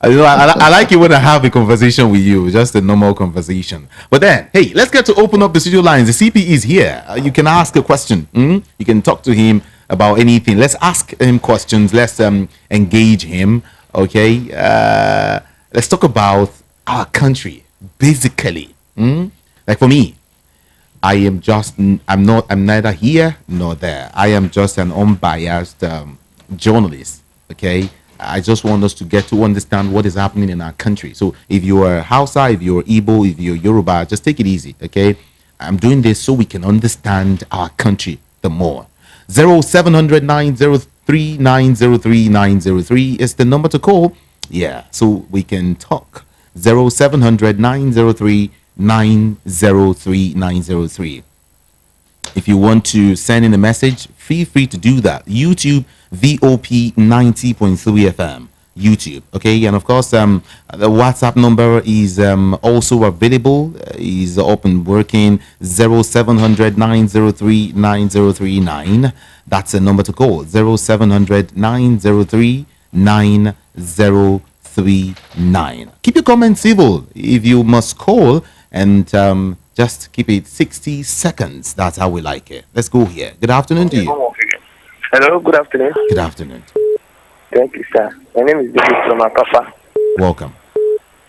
I like it when I have a conversation with you, just a normal conversation. But then, hey, let's get to open up the studio lines. The CP is here. You can ask a question. You can talk to him about anything. Let's ask him questions. Let's engage him. Okay. Let's talk about our country, basically. Like for me, I'm neither here nor there. I am just an unbiased journalist. Okay. I just want us to get to understand what is happening in our country. So if you are Hausa, if you're Igbo, if you're Yoruba, just take it easy. Okay. I'm doing this so we can understand our country the more. 0700-903-903-903 is the number to call. Yeah. So we can talk. 0700-903-903-903. If you want to send in a message, feel free to do that. YouTube VOP 90.3 FM. YouTube. Okay. And of course, the WhatsApp number is also available. Is up and working. 0700-903-9039. That's the number to call. 0700-903-9039. Keep your comments civil. If you must call, and just keep it 60 seconds. That's how we like it. Let's go here. Good afternoon to you. Hello, good afternoon. Good afternoon. Thank you, sir. My name is David from Akapa. Welcome.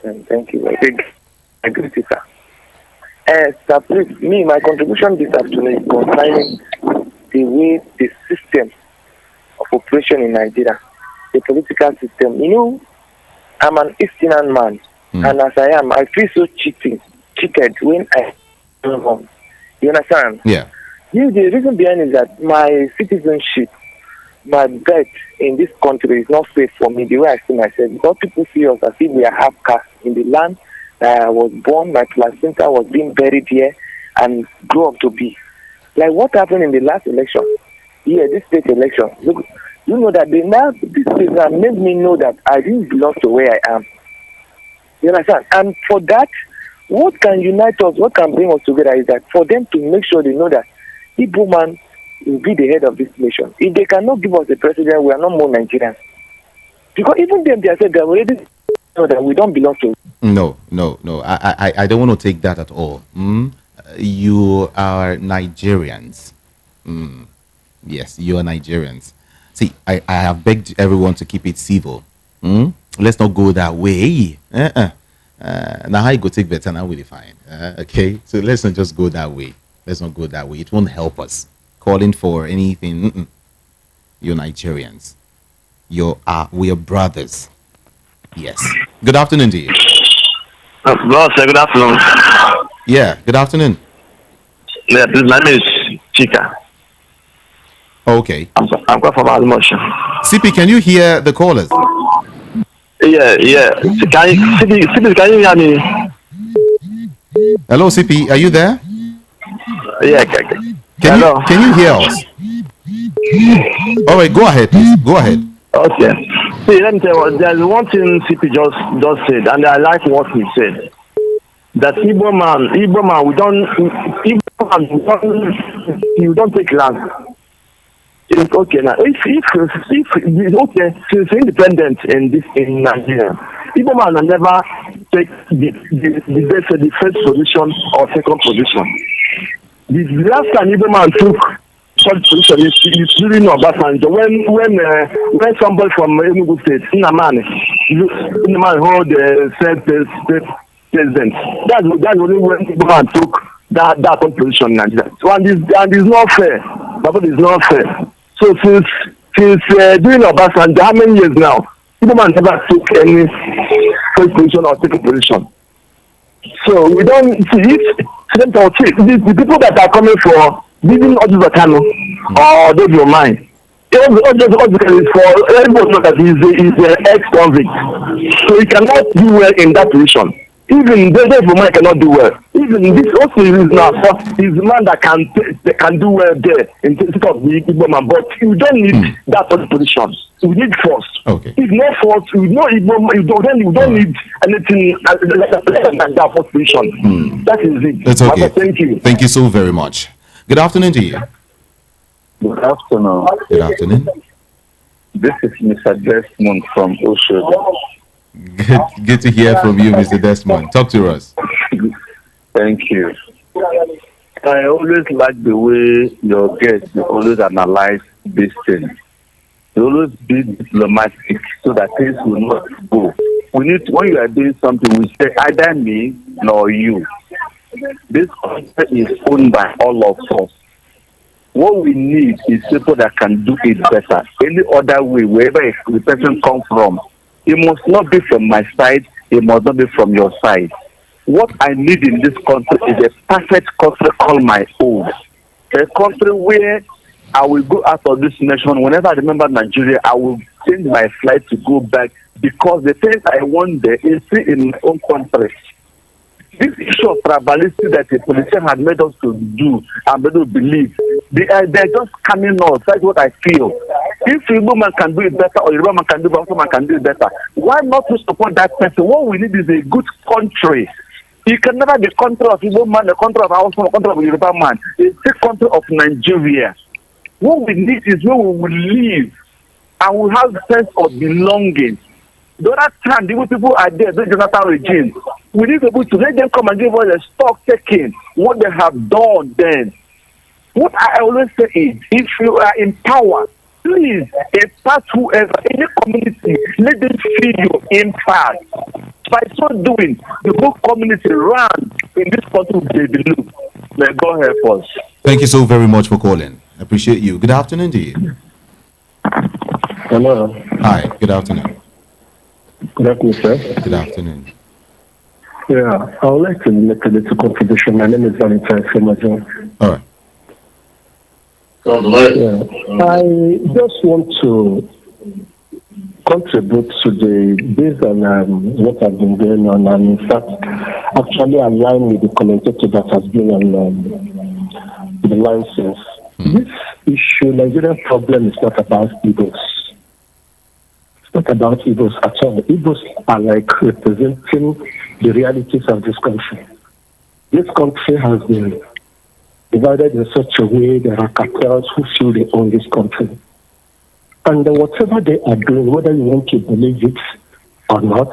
And thank you. I agree with you, sir. Sir, please, my contribution this afternoon is concerning the way the system of operation in Nigeria, the political system. You know, I'm an Eastern man, and as I am, I feel so cheated when I go home. You understand? Yeah. The reason behind is that my citizenship, my birth in this country is not safe for me the way I see myself. Because people see us as if we are half caste in the land that I was born, my placenta was being buried here and grew up to be. Like what happened in the last election, this state election. Look, you know that this thing made me know that I didn't belong to where I am. You understand? And for that, what can unite us, what can bring us together is that for them to make sure they know that Igbo man will be the head of this nation. If they cannot give us a president, we are not more Nigerians. Because even them, they said they already know that we don't belong to. No. I don't want to take that at all. You are Nigerians. Yes, you are Nigerians. See, I have begged everyone to keep it civil. Let's not go that way. Now I go take better now will fine. Okay, so let's not just go that way. Let's not go that way. It won't help us. Calling for anything. You're Nigerians. We are brothers. Yes. Good afternoon to you. Boss, good afternoon. Yeah. Good afternoon. Yeah, my name is Chika. Okay. I'm quite from Almotion. CP, can you hear the callers? Yeah. Can you hear me? Hello, CP. Are you there? Yeah. Can you hear us? All right, go ahead, please. Go ahead. Okay. See, let me tell you, there's one thing CP just said, and I like what he said. That Igbo man, we don't take land. It's okay now. If okay, since independent in Nigeria, Igbo man will never take the first position or second position. The last time Igbo man took such position is during Obasanjo when somebody from Enugu State, Nnamani hold the state president. That's only when Igbo man took that position in Nigeria. So and it's not fair. But it's not fair. So since during Obasanjo, how many years now? Igbo man never took any first position or second position. So we don't see it. The people that are coming for giving Ojuba Kano or those your mind. Everybody know that he's an ex-convict. So he cannot do well in that position. Even the man cannot do well. Even this also is now is the man that can do well there in terms of the Igbo man. But you don't need that sort of position. We need force. Okay. If no force, we know Igbo. You don't need anything like that force position. That is it. That's okay. Thank you. Thank you so very much. Good afternoon to you. Good afternoon. Good afternoon. This is Mr. Desmond from Osho. Good to hear from you, Mr. Desmond. Talk to us. Thank you. I always like the way your guests always analyze this thing. They always be diplomatic so that things will not go. We need when you are doing something, we say either me nor you. This country is owned by all of us. What we need is people that can do it better. Any other way, wherever the person comes from, it must not be from my side, it must not be from your side. What I need in this country is a perfect country called my own. A country where I will go out of this nation. Whenever I remember Nigeria, I will change my flight to go back because the things I want there is still in my own country. This issue of tribalism that the politician had made us to do and made us believe, they're just coming out. That's what I feel. If a woman can do it better or a woman can do it better, someone can do it better, why not to support that person? What we need is a good country. It can never be country of a woman, the country of a husband, the country of a Yoruba man. It's the country of Nigeria. What we need is where we will live and we have a sense of belonging. The other time, the people are there, the Jonathan regime. We need people to let them come and give us a stock taking what they have done then. What I always say is, if you are in power, please impact whoever, any community, let them feel your impact. By so doing, the whole community runs in this country will be below. May God help us. Thank you so very much for calling. I appreciate you. Good afternoon to you. Hello. Hi, good afternoon. Good afternoon, sir. Good afternoon. Yeah, I would like to make a little contribution. My name is Valentine Semajo. All right. Yeah. I just want to contribute to based on what has been going on, and in fact, actually align with the commentator that has been on the line since. This issue, Nigerian problem, is not about Igbos. It's not about Igbos at all. Igbos are like representing the realities of this country. This country has been divided in such a way there are cartels who feel they own this country. And whatever they are doing, whether you want to believe it or not,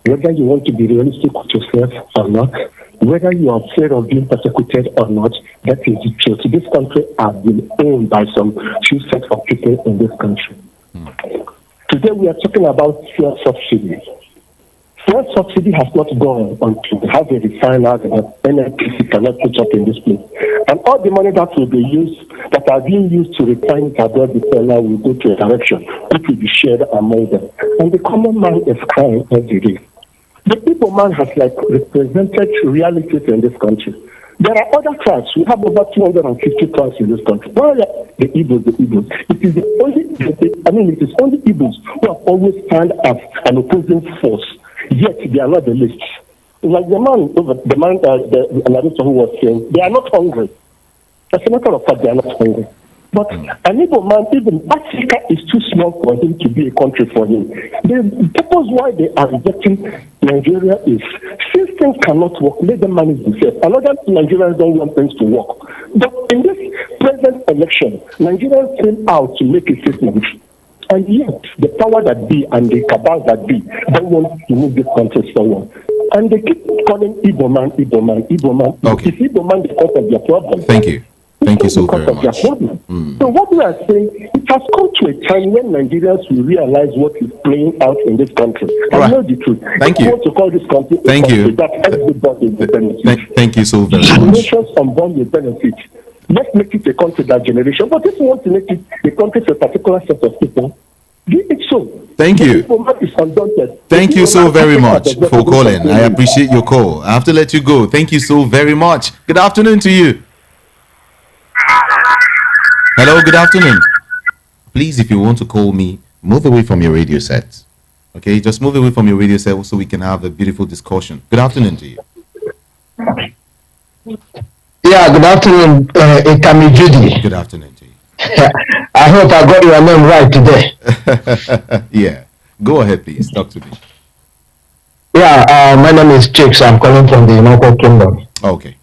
whether you want to be realistic with yourself or not, whether you are afraid of being persecuted or not, that is the truth. This country has been owned by some few sets of people in this country. Today we are talking about fuel subsidy. Fuel subsidy has not gone until we have a refiner that NNPC cannot put up in this place. And all the money that will be used, that are being used to refine it abroad the seller will go to a direction which will be shared among them. And the common man is crying every day. The people man has represented realities in this country. There are other tribes. We have over 250 tribes in this country. Why are the Igbos the Igbos? It is it is only Igbos who have always stand as an opposing force. Yet they are not the least. Like the narrator who was saying, they are not hungry. As a matter of fact, they are not hungry. But an Igbo man, even Africa is too small for him to be a country for him. The purpose why they are rejecting Nigeria is, since things cannot work, let them manage themselves. Another Nigerians don't want things to work. But in this present election, Nigerians came out to make a statement. And yet, the power that be and the cabal that be don't want to move this country forward. And they keep calling Igbo man, Igbo man, Igbo man. Okay. It's Igbo man the cause of their problem. Thank you. Thank you so very much. So what we are saying, it has come to a time when Nigerians will realize what is playing out in this country. All right. I know the truth. Thank you. I want to call this country Thank you. that everybody will benefit. Thank you so very much. Nations unborn will benefit. Let's make it a country that generation. But if you want to make it a country for a particular set of people, do it so. Thank you. Thank you so very much for calling. I appreciate your call. I have to let you go. Thank you so very much. Good afternoon to you. Hello, good afternoon. Please, if you want to call me, move away from your radio set. Okay, just move away from your radio set so we can have a beautiful discussion. Good afternoon to you. Yeah, good afternoon, Ikami Judy. Good afternoon to you. I hope I got your name right today. Yeah, go ahead, please. Talk to me. Yeah, my name is Chicks. I'm calling from the United Kingdom. Okay.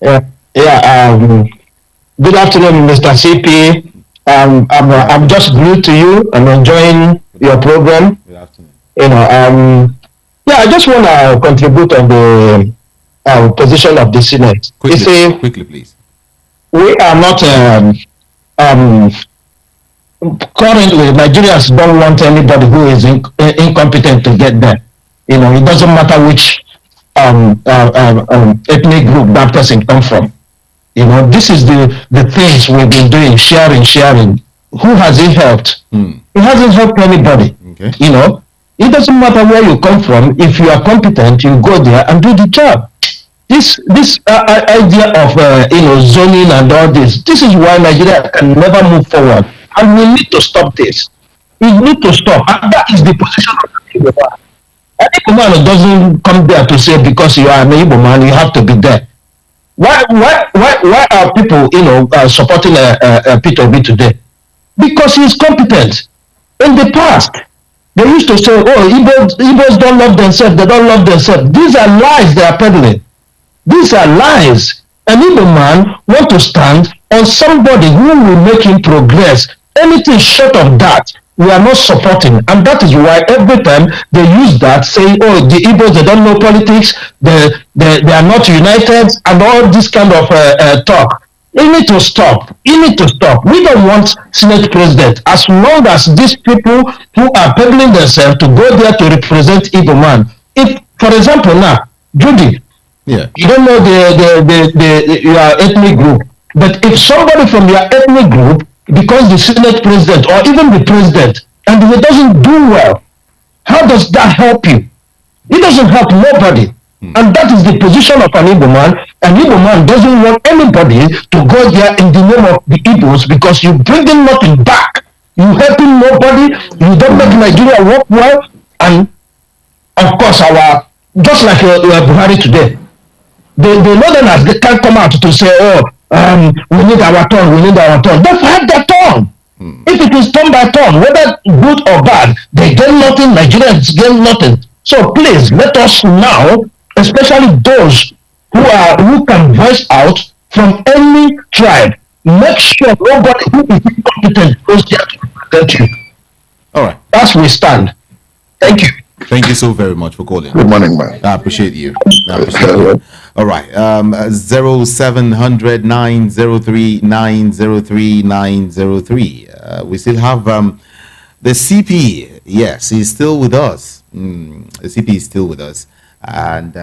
Yeah. Good afternoon, Mr. CP. I'm just glued to you. I'm enjoying your program. Good afternoon. Yeah, I just want to contribute on the position of the Senate. Quickly, please. We are not currently, Nigerians don't want anybody who is incompetent to get there. It doesn't matter which ethnic group that person comes from. This is the things we've been doing, sharing. Who has it helped? It hasn't helped anybody. Okay. It doesn't matter where you come from. If you are competent, you go there and do the job. This idea of zoning and all this is why Nigeria can never move forward, and we need to stop this. We need to stop, and that is the position of the Igbo man. An Igbo man doesn't come there to say because you are an Igbo man you have to be there. Why are people supporting Petrol today? Because he is competent. In the past, they used to say, "Oh, Igbos don't love themselves. They don't love themselves." These are lies they are peddling. These are lies. An Igbo man want to stand on somebody who will make him progress. Anything short of that, we are not supporting. And that is why every time they use that, saying, "Oh, the Igbos, they don't know politics, they are not united," and all this kind of talk. You need to stop. You need to stop. We don't want Senate president. As long as these people who are peddling themselves to go there to represent Igbo man. If, for example, now, Judy, yeah, you don't know your ethnic group, but if somebody from your ethnic group becomes the Senate president or even the president, and he doesn't do well, how does that help you? It doesn't help nobody. And that is the position of an Igbo man. An Igbo man doesn't want anybody to go there in the name of the Igbos because you bring in nothing back. You helping nobody. You don't make Nigeria work well. And of course, just like Buhari today, the Northerners, they can't come out to say, "Oh, we need our turn. We need our turn." They've had their turn. If it is turn by turn, whether good or bad, they get nothing. Nigerians get nothing. So please let us now, especially those who can voice out from any tribe, make sure nobody who is incompetent goes there to represent you. All right. That's where we stand. Thank you. Thank you so very much for calling. Good morning, man. I appreciate you. All right. 0700 903 903 903. We still have the CP. Yes, he's still with us. The CP is still with us. And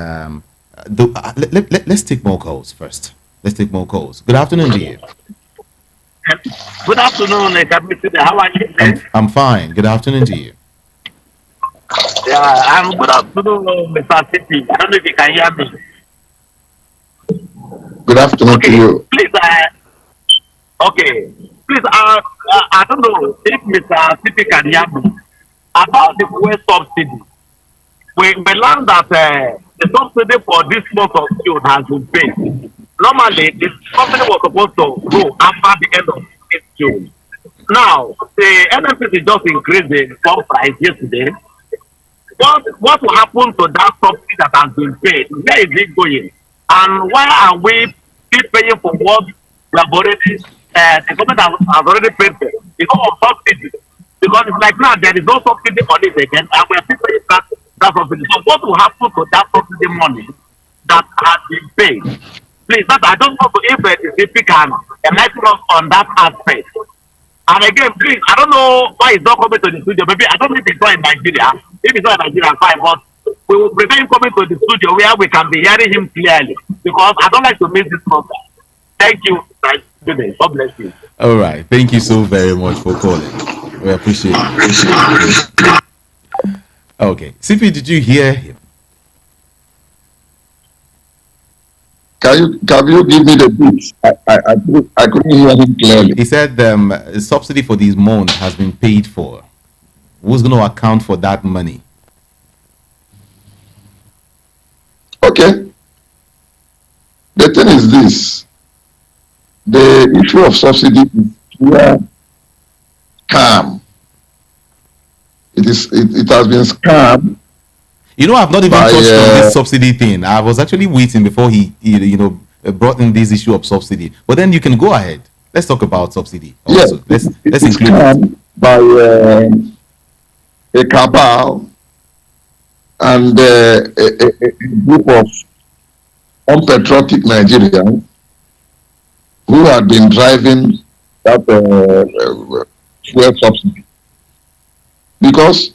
let's take more calls first. Let's take more calls. Good afternoon to you. Good afternoon, how are you? I'm fine. Good afternoon to you. Yeah, good afternoon, Mr. CP. I don't know if you can hear me. Good afternoon to you. Please, please, I don't know if Mr. CP can hear me about the fuel subsidy. We learned that the subsidy for this month of June has been paid. Normally, the subsidy was supposed to go after the end of this June. Now, the NFPC just increased the pump price yesterday. What will happen to that subsidy that has been paid? Where is it going? And why are we still paying for what we have already, the government has already paid for? Because of subsidy. Because it's like now there is no subsidy on it again, and we are still paying that subsidy. So what will happen to that subsidy money that has been paid? Please, that I don't know if we can enlighten us on that aspect. And again, please, I don't know why it's not coming to the studio. Maybe I don't know if it's not in Nigeria. If it's not in Nigeria, fine. But we will prefer him coming to the studio where we can be hearing him clearly. Because I don't like to miss this program. Thank you. God bless you. All right. Thank you so very much for calling. We appreciate it. Okay. CP, did you hear him? Can you give me the bits? I couldn't hear him clearly. He said subsidy for this month has been paid for. Who's going to account for that money? Okay. The thing is this. The issue of subsidy is clear, calm. It has been scammed. You know, I've not even touched on this subsidy thing. I was actually waiting before he brought in this issue of subsidy. But then you can go ahead. Let's talk about subsidy. Also. Yes, let's include it. By a cabal and a group of unpatriotic Nigerians who had been driving that fuel subsidy. Because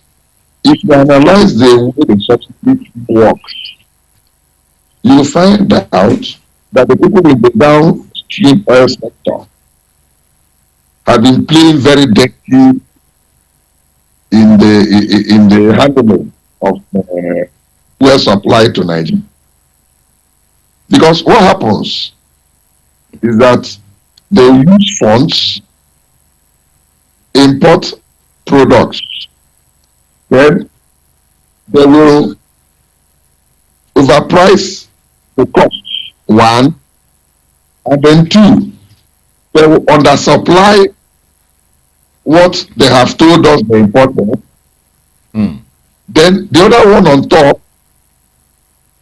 if you analyze the way the subsidy works, you find out that the people in the downstream oil sector have been playing very dirty in the handling of fuel supply to Nigeria. Because what happens is that they use funds, import products, then they will overprice the costs, one, and then two, they will undersupply what they have told us they imported. Then the other one on top,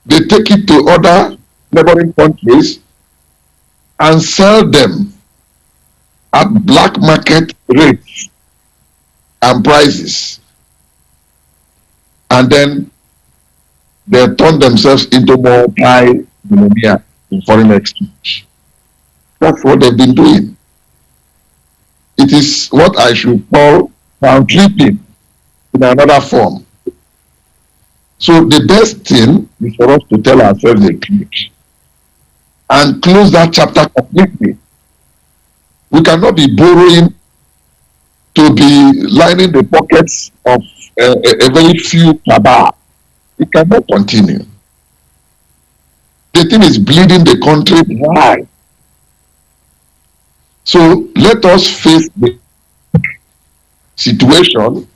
they take it to other neighboring countries and sell them at black market rates and prices. And then they turn themselves into multi-millionaire in foreign exchange. That's what they've been doing. It is what I should call round tripping in another form. So the best thing is for us to tell ourselves the truth and close that chapter completely. We cannot be borrowing to be lining the pockets of a very few cabal. It cannot continue. The thing is bleeding the country dry. So let us face the situation,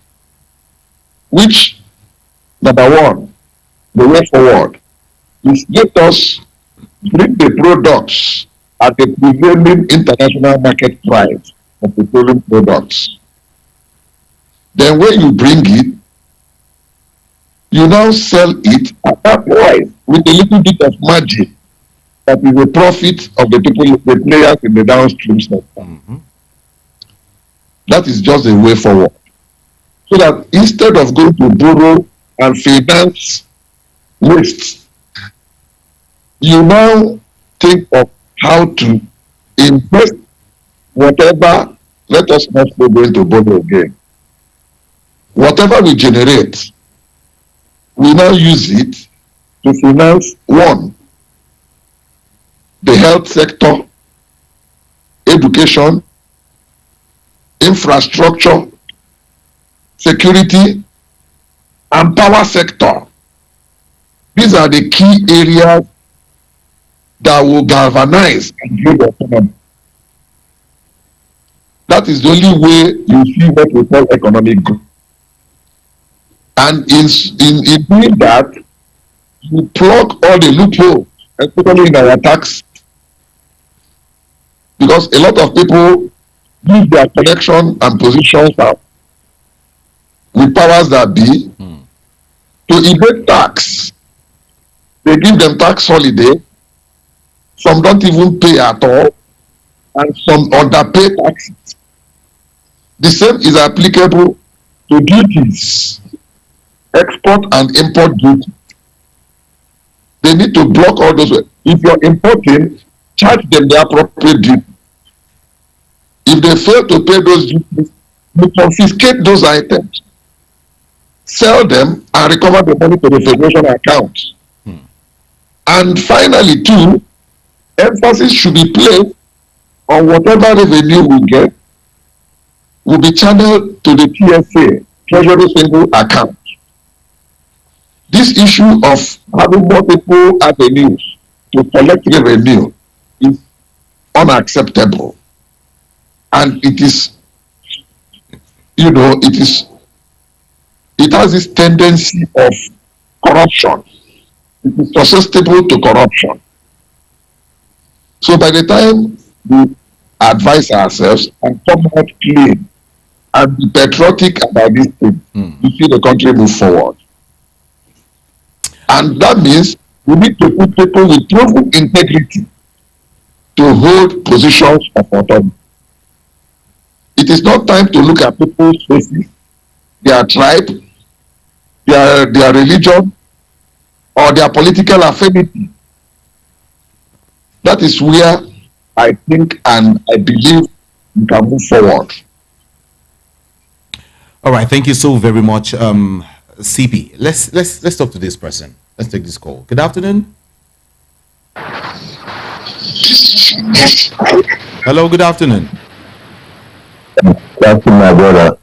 which, number one, the way forward is let us bring the products at the prevailing international market price of petroleum products. Then when you bring it, you now sell it at that price with a little bit of margin that is the profit of the people, the players in the downstream sector. That is just the way forward. So that instead of going to borrow and finance waste, you now think of how to invest whatever. Let us not go going to borrow again. Whatever we generate, we now use it to finance one, the health sector, education, infrastructure, security, and power sector. These are the key areas that will galvanize and build the economy. That is the only way you see what we call economic growth. And in doing that, you plug all the loopholes, especially in our tax, because a lot of people use their connection and positions out with powers that be to evade tax. They give them tax holiday. Some don't even pay at all, and some underpay taxes. The same is applicable to duties, export and import duty. They need to block all those. If you're importing, charge them the appropriate duty. If they fail to pay those duties, you confiscate those items, sell them, and recover the money to the federation account. And finally, too, emphasis should be placed on whatever revenue we get will be channeled to the TSA, Treasury Single Account. This issue of having multiple avenues to collect revenue is unacceptable. And it is, it is it has this tendency of corruption. It is susceptible to corruption. So by the time we advise ourselves and come out clean and be patriotic about this thing, we see the country move forward. And that means we need to put people with proven integrity to hold positions of authority. It is not time to look at people's faces, their tribe, their religion, or their political affinity. That is where I think and I believe we can move forward. All right, thank you so very much, CP. Let's talk to this person. Let's take this call. Good afternoon. Hello, good afternoon. Good afternoon, my brother.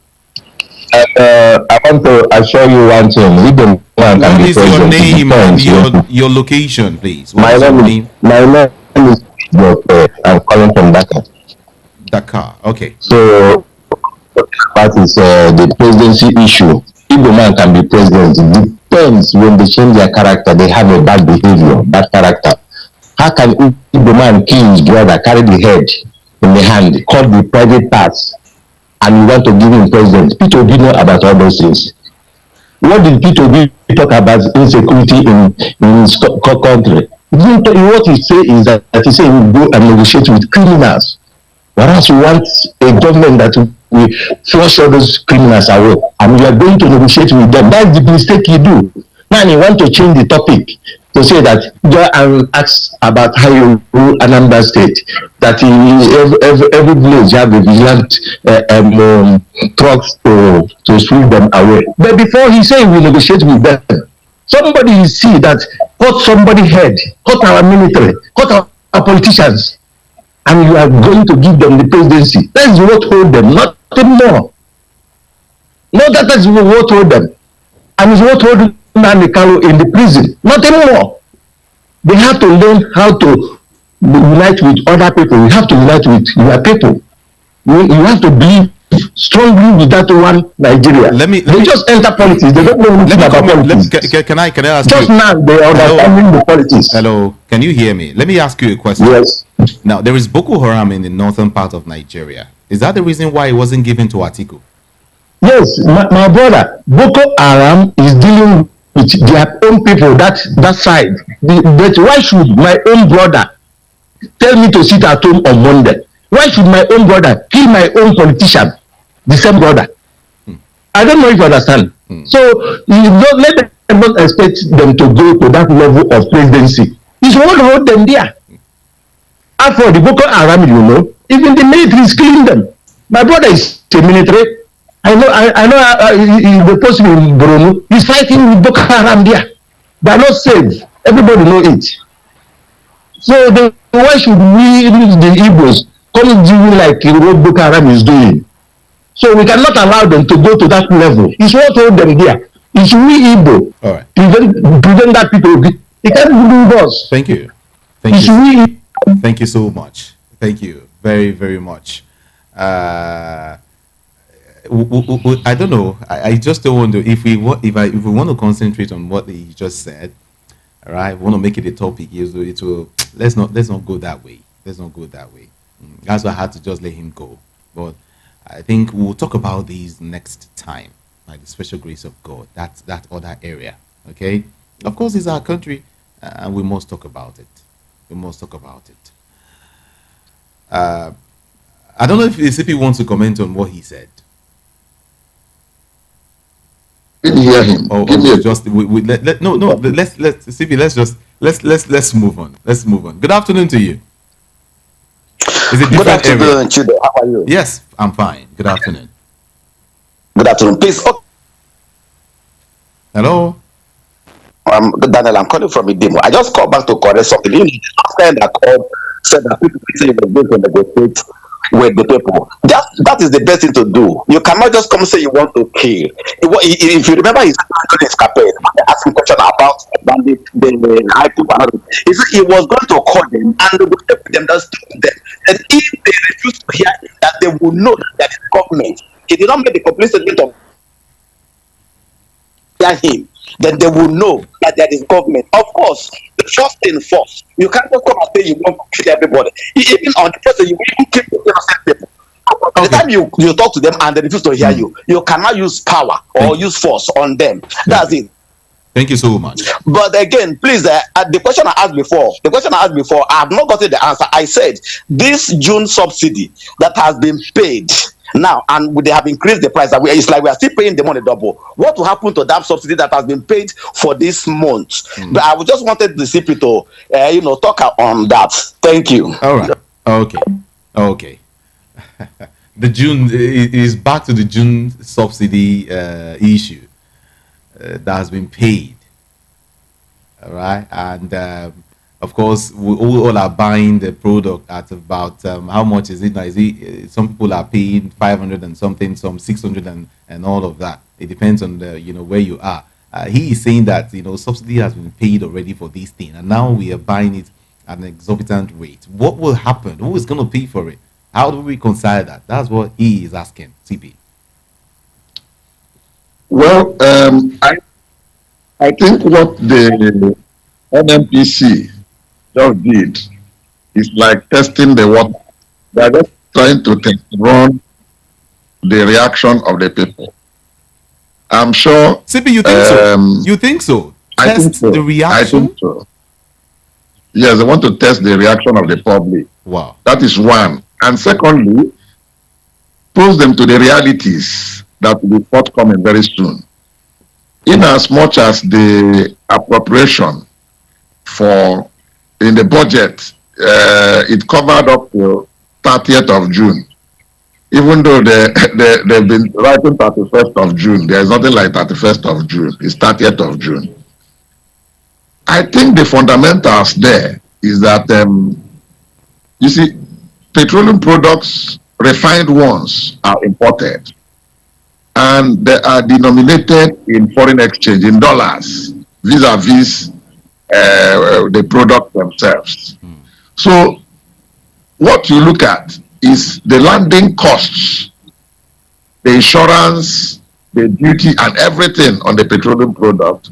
I want to assure you one thing. We don't want What is your name and your location, please? My name is I'm calling from Dakar. Dakar, okay. So that is the presidency issue. If the man can be president, it depends when they change their character, they have a bad behavior, bad character. How can if the man kill his brother, carry the head in the hand, cut the private parts, and you want to give him president? Peter Obi know about all those things. What did Peter Obi talk about insecurity in his country? What he say is that he say he will go and negotiate with criminals. Whereas you want a government that will flush all those criminals away, and you are going to negotiate with them. That's the mistake you do. Now you want to change the topic to say that go and ask about how you rule Anambra State. That every village have a vigilant trucks to sweep them away. But before he say he will negotiate with them, somebody see that cut somebody head, cut our military, cut our politicians, and you are going to give them the presidency. That is what hold them, nothing more. No, that is what hold them. And it's what hold Nanikalo in the prison, nothing more. They have to learn how to unite with other people. You have to unite with your people. You have to believe strongly with that one Nigeria. They just enter politics. They don't know anything about politics. Can I ask just you? Now they are understanding the politics. Hello, can you hear me? Let me ask you a question. Yes. Now, there is Boko Haram in the northern part of Nigeria. Is that the reason why it wasn't given to Atiku? Yes, my brother, Boko Haram is dealing with their own people, that side. But why should my own brother tell me to sit at home on Monday? Why should my own brother kill my own politician, the same brother? I don't know if you understand. So you don't let them not expect them to go to that level of presidency. It's what hold them there. As for the Boko Haram, you know, even the military is killing them. My brother is a military. I know the person in Borno is fighting with Boko Haram there. They are not safe. Everybody know it. So why should we, the Igbos, come doing like what Boko Haram is doing? So we cannot allow them to go to that level. It's what hold them there. It's we Igbo. All right. Prevent that people. It can't do us. Thank you. Thank you so much. Thank you very, very much. I don't know. I just don't want to. If we want to concentrate on what he just said, all right, we want to make it a topic. It will. Let's not go that way. Let's not go that way. That's why I had to just let him go. But I think we'll talk about these next time, like the special grace of God. That other area. Okay. Of course, it's our country, and we must talk about it. We must talk about it. I don't know if the CP wants to comment on what he said. Didn't hear him. Just let's CP. Let's move on. Let's move on. Good afternoon to you. Is it good afternoon, Chido. How are you? Yes, I'm fine. Good afternoon. Good afternoon. Please. Hello. Daniel, I'm calling from Idimo. I just called back to correct something. The last time that called said that people say you were going to negotiate with the people. That is the best thing to do. You cannot just come say you want to kill. If you remember his campaign, asking question about the high people. He was going to call them and negotiate with them, just them. And if they refuse to hear that, they will know that is government. He did not make the complete statement of hear him, then they will know that there is government. Of course, the first thing first, you can't just come and say you want to kill everybody. Even on the person, you will even kill the innocent people. By the Okay. time you talk to them and they refuse to hear you, you cannot use power or use force on them. That's it. Thank you so much. But again, please, the question I asked before, I have not gotten the answer. I said this June subsidy that has been paid now, and they have increased the price. It's like we are still paying the money double. What will happen to that subsidy that has been paid for this month? But I just wanted the CP to, talk on that. Thank you. All right. Okay. The June is back to the June subsidy issue that has been paid. All right, and of course, we all are buying the product at about how much is it now? Is it some people are paying 500 and something, some 600 and all of that. It depends on the where you are. He is saying that subsidy has been paid already for this thing, and now we are buying it at an exorbitant rate. What will happen? Who is going to pay for it? How do we reconcile that? That's what he is asking, CP. Well, I think what the NMPC just did is like testing the water. They're just trying to run the reaction of the people. I'm sure. CP, you think so? You think so? I think so. The reaction? I think so. Yes, they want to test the reaction of the public. Wow. That is one. And secondly, pose them to the realities that will be forthcoming very soon. In as much as the appropriation in the budget, it covered up to 30th of June. Even though they've been writing 31st of June, there is nothing like 31st of June. It's 30th of June. I think the fundamentals there is that, you see, petroleum products, refined ones, are imported. And they are denominated in foreign exchange, in dollars, vis-a-vis the product themselves. So what you look at is the landing costs, the insurance, the duty, and everything on the petroleum product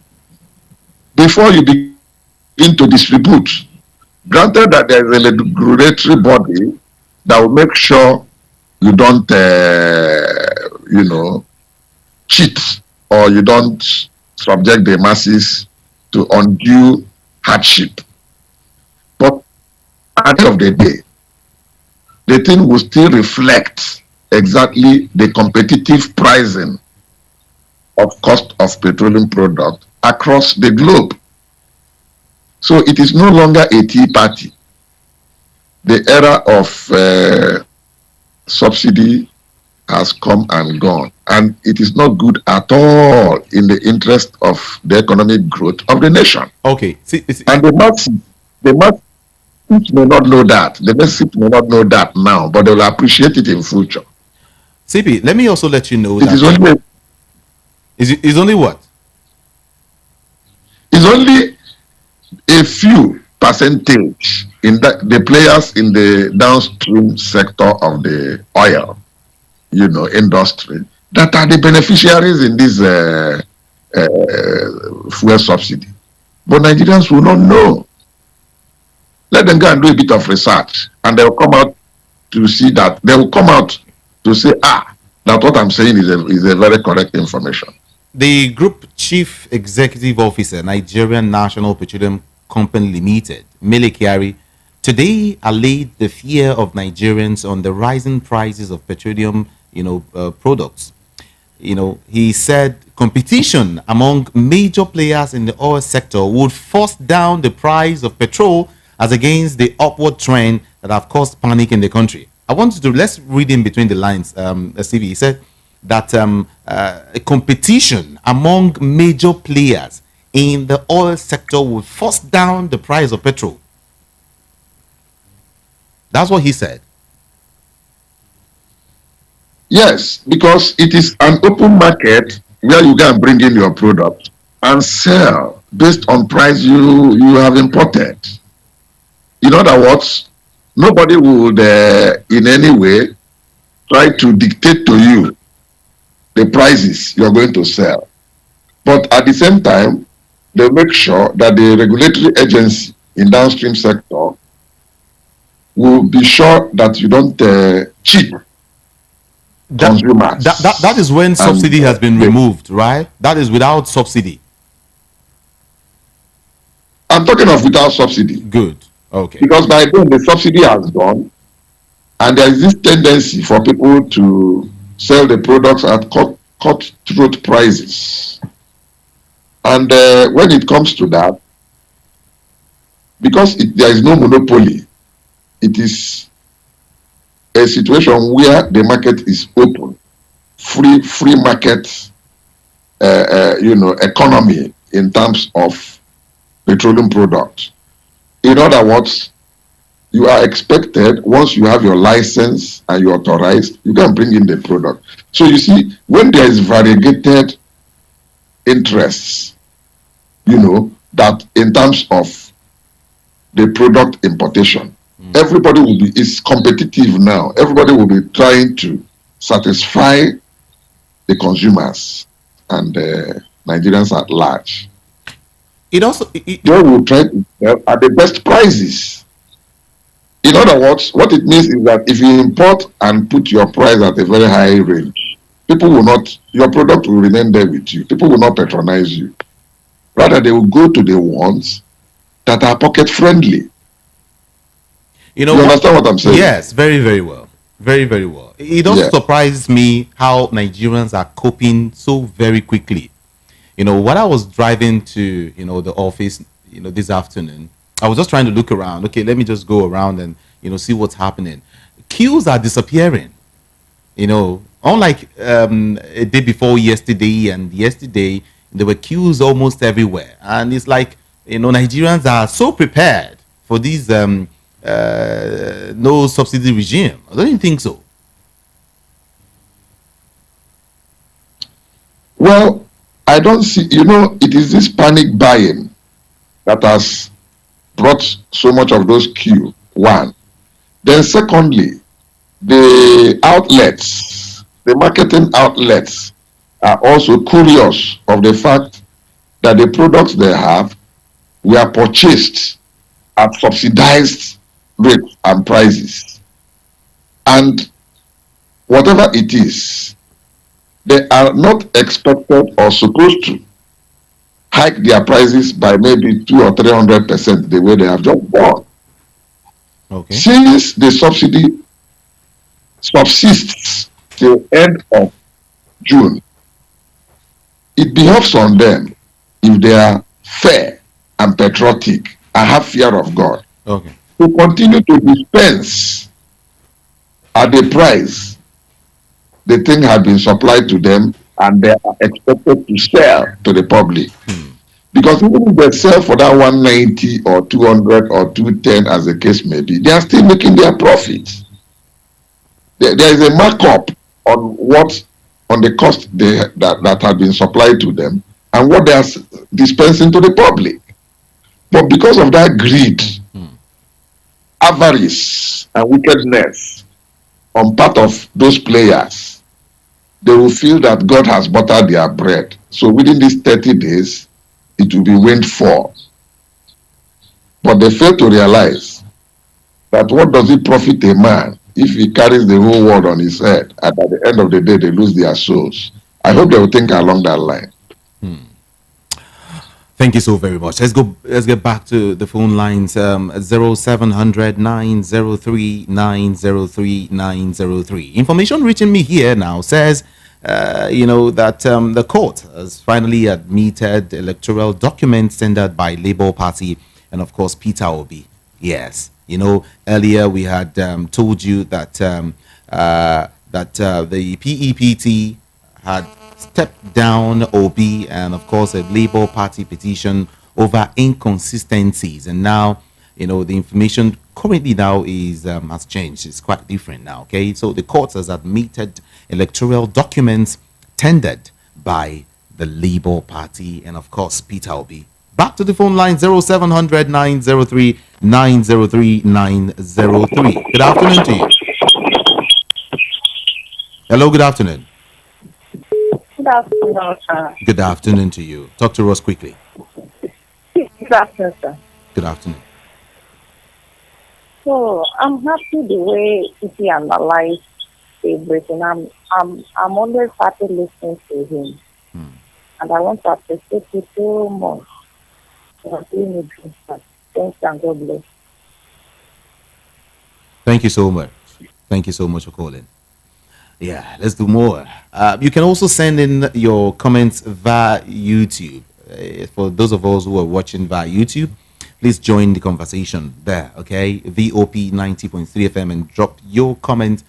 before you begin to distribute. Granted that there is a regulatory body that will make sure you don't, cheat, or you don't subject the masses to undue hardship. But at the end of the day, the thing will still reflect exactly the competitive pricing of cost of petroleum product across the globe. So it is no longer a tea party. The era of subsidy has come and gone, and it is not good at all in the interest of the economic growth of the nation. Okay. And the masses may not know that. The masses may not know that now, but they will appreciate it in future. CP, let me also let you know It that is only is only what? It's only a few percentage in the players in the downstream sector of the oil, industry, that are the beneficiaries in this fuel subsidy. But Nigerians will not know. Let them go and do a bit of research, and they will come out to see that. They will come out to say, that what I'm saying is a very correct information. The Group Chief Executive Officer, Nigerian National Petroleum Company Limited, Mele Kyari, today allayed the fear of Nigerians on the rising prices of petroleum, products. He said competition among major players in the oil sector would force down the price of petrol as against the upward trend that have caused panic in the country. Let's read in between the lines. CV, he said that a competition among major players in the oil sector would force down the price of petrol. That's what he said. Yes, because it is an open market where you can bring in your product and sell based on price you have imported. In other words, nobody would in any way try to dictate to you the prices you're going to sell. But at the same time, they make sure that the regulatory agency in downstream sector will be sure that you don't cheat consumers. That is when subsidy has been they, removed, right? That is without subsidy. I'm talking of without subsidy. Good. Okay. Because by then the subsidy has gone, and there is this tendency for people to sell the products at cutthroat prices. And when it comes to that, because there is no monopoly, it is a situation where the market is open, free market, economy in terms of petroleum products. In other words, you are expected, once you have your license and you're authorized, you can bring in the product. So you see, when there is variegated interests, that in terms of the product importation, everybody is competitive now. Everybody will be trying to satisfy the consumers and Nigerians at large. They will try to sell at the best prices. In other words, what it means is that if you import and put your price at a very high range, your product will remain there with you. People will not patronize you. Rather, they will go to the ones that are pocket friendly. You understand what I'm saying? Yes, very, very well. Very, very well. It also surprises me how Nigerians are coping so very quickly. When I was driving to, the office, this afternoon, I was just trying to look around. Okay, let me just go around and, see what's happening. Queues are disappearing. Unlike a day before yesterday and yesterday, there were queues almost everywhere. And it's like, Nigerians are so prepared for these no subsidy regime. Don't you think so? Well, I don't see, it is this panic buying that has brought so much of those queue, one. Then secondly, the outlets, the marketing outlets are also curious of the fact that the products they have were purchased at subsidized rates and prices. And whatever it is, they are not expected or supposed to hike their prices by maybe 200 or 300% the way they have just done. Okay. Since the subsidy subsists till end of June, it behoves on them, if they are fair and patriotic and have fear of God, to continue to dispense at the price the thing had been supplied to them, and they are expected to sell to the public. Because even if they sell for that 190 or 200 or 210 as the case may be, they are still making their profits. There is a markup on the cost that had been supplied to them and what they are dispensing to the public. But because of that greed, avarice, and wickedness on part of those players, they will feel that God has buttered their bread. So within these 30 days, it will be windfall. But they fail to realize that what does it profit a man if he carries the whole world on his head, and at the end of the day, they lose their souls? I hope they will think along that line. Thank you so very much. Let's get back to the phone lines. 0700 903 903 903. Information reaching me here now says, that the court has finally admitted electoral documents tendered by Labour Party and, of course, Peter Obi. Yes, earlier we had told you that the PEPT had stepped down Obi and, of course, a Labour Party petition over inconsistencies. And now, the information currently now is has changed. It's quite different now. Okay, so the court has admitted electoral documents tendered by the Labour Party and, of course, Peter Obi. Back to the phone line, 0700 903 903 903. Good afternoon to you. Hello, good afternoon. Good afternoon, sir. Good afternoon to you. Talk to us quickly. Good afternoon, sir. Good afternoon. So I'm happy the way he analyzed everything. I'm always happy listening to him, and I want to appreciate you so much for doing it. Thanks and God bless. Thank you so much. Thank you so much for calling. Yeah, let's do more. You can also send in your comments via YouTube. For those of us who are watching via YouTube, please join the conversation there, okay? VOP 90.3 FM and drop your comment,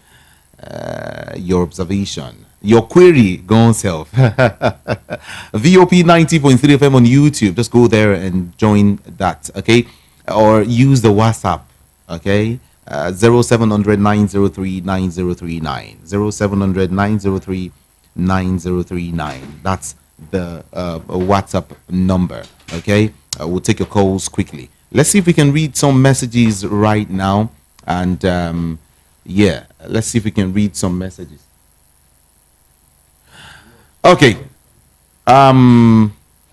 your observation, your query, go on self. VOP 90.3 FM on YouTube. Just go there and join that, okay? Or use the WhatsApp, okay? 0700 903 9039. 0700 903 9039. That's the WhatsApp number, okay? We'll take your calls quickly. Let's see if we can read some messages right now. And yeah, let's see if we can read some messages. Okay.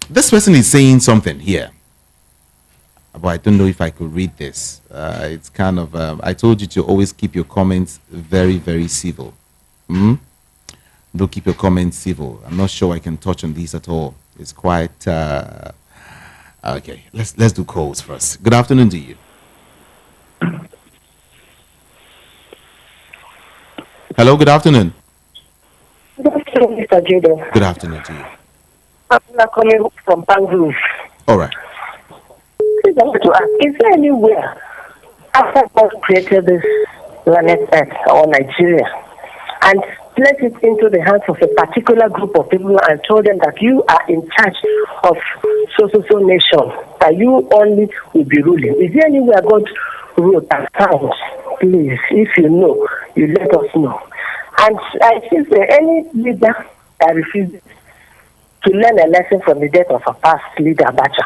This person is saying something here, but I don't know if I could read this. It's kind of I told you to always keep your comments very, very civil. Don't keep your comments civil. I'm not sure I can touch on this at all. It's quite okay. Let's do calls first. Good afternoon to you. Hello, good afternoon. Good afternoon, Mr. Judo. Good afternoon to you. I'm calling from Bangalore. All right. Please, I want to ask, is there anywhere after God created this planet Earth or Nigeria and placed it into the hands of a particular group of people and told them that you are in charge of so nation, that you only will be ruling? Is there anywhere God wrote and found? Please, if you know, you let us know. And I think any leader that refuses to learn a lesson from the death of a past leader, Abacha,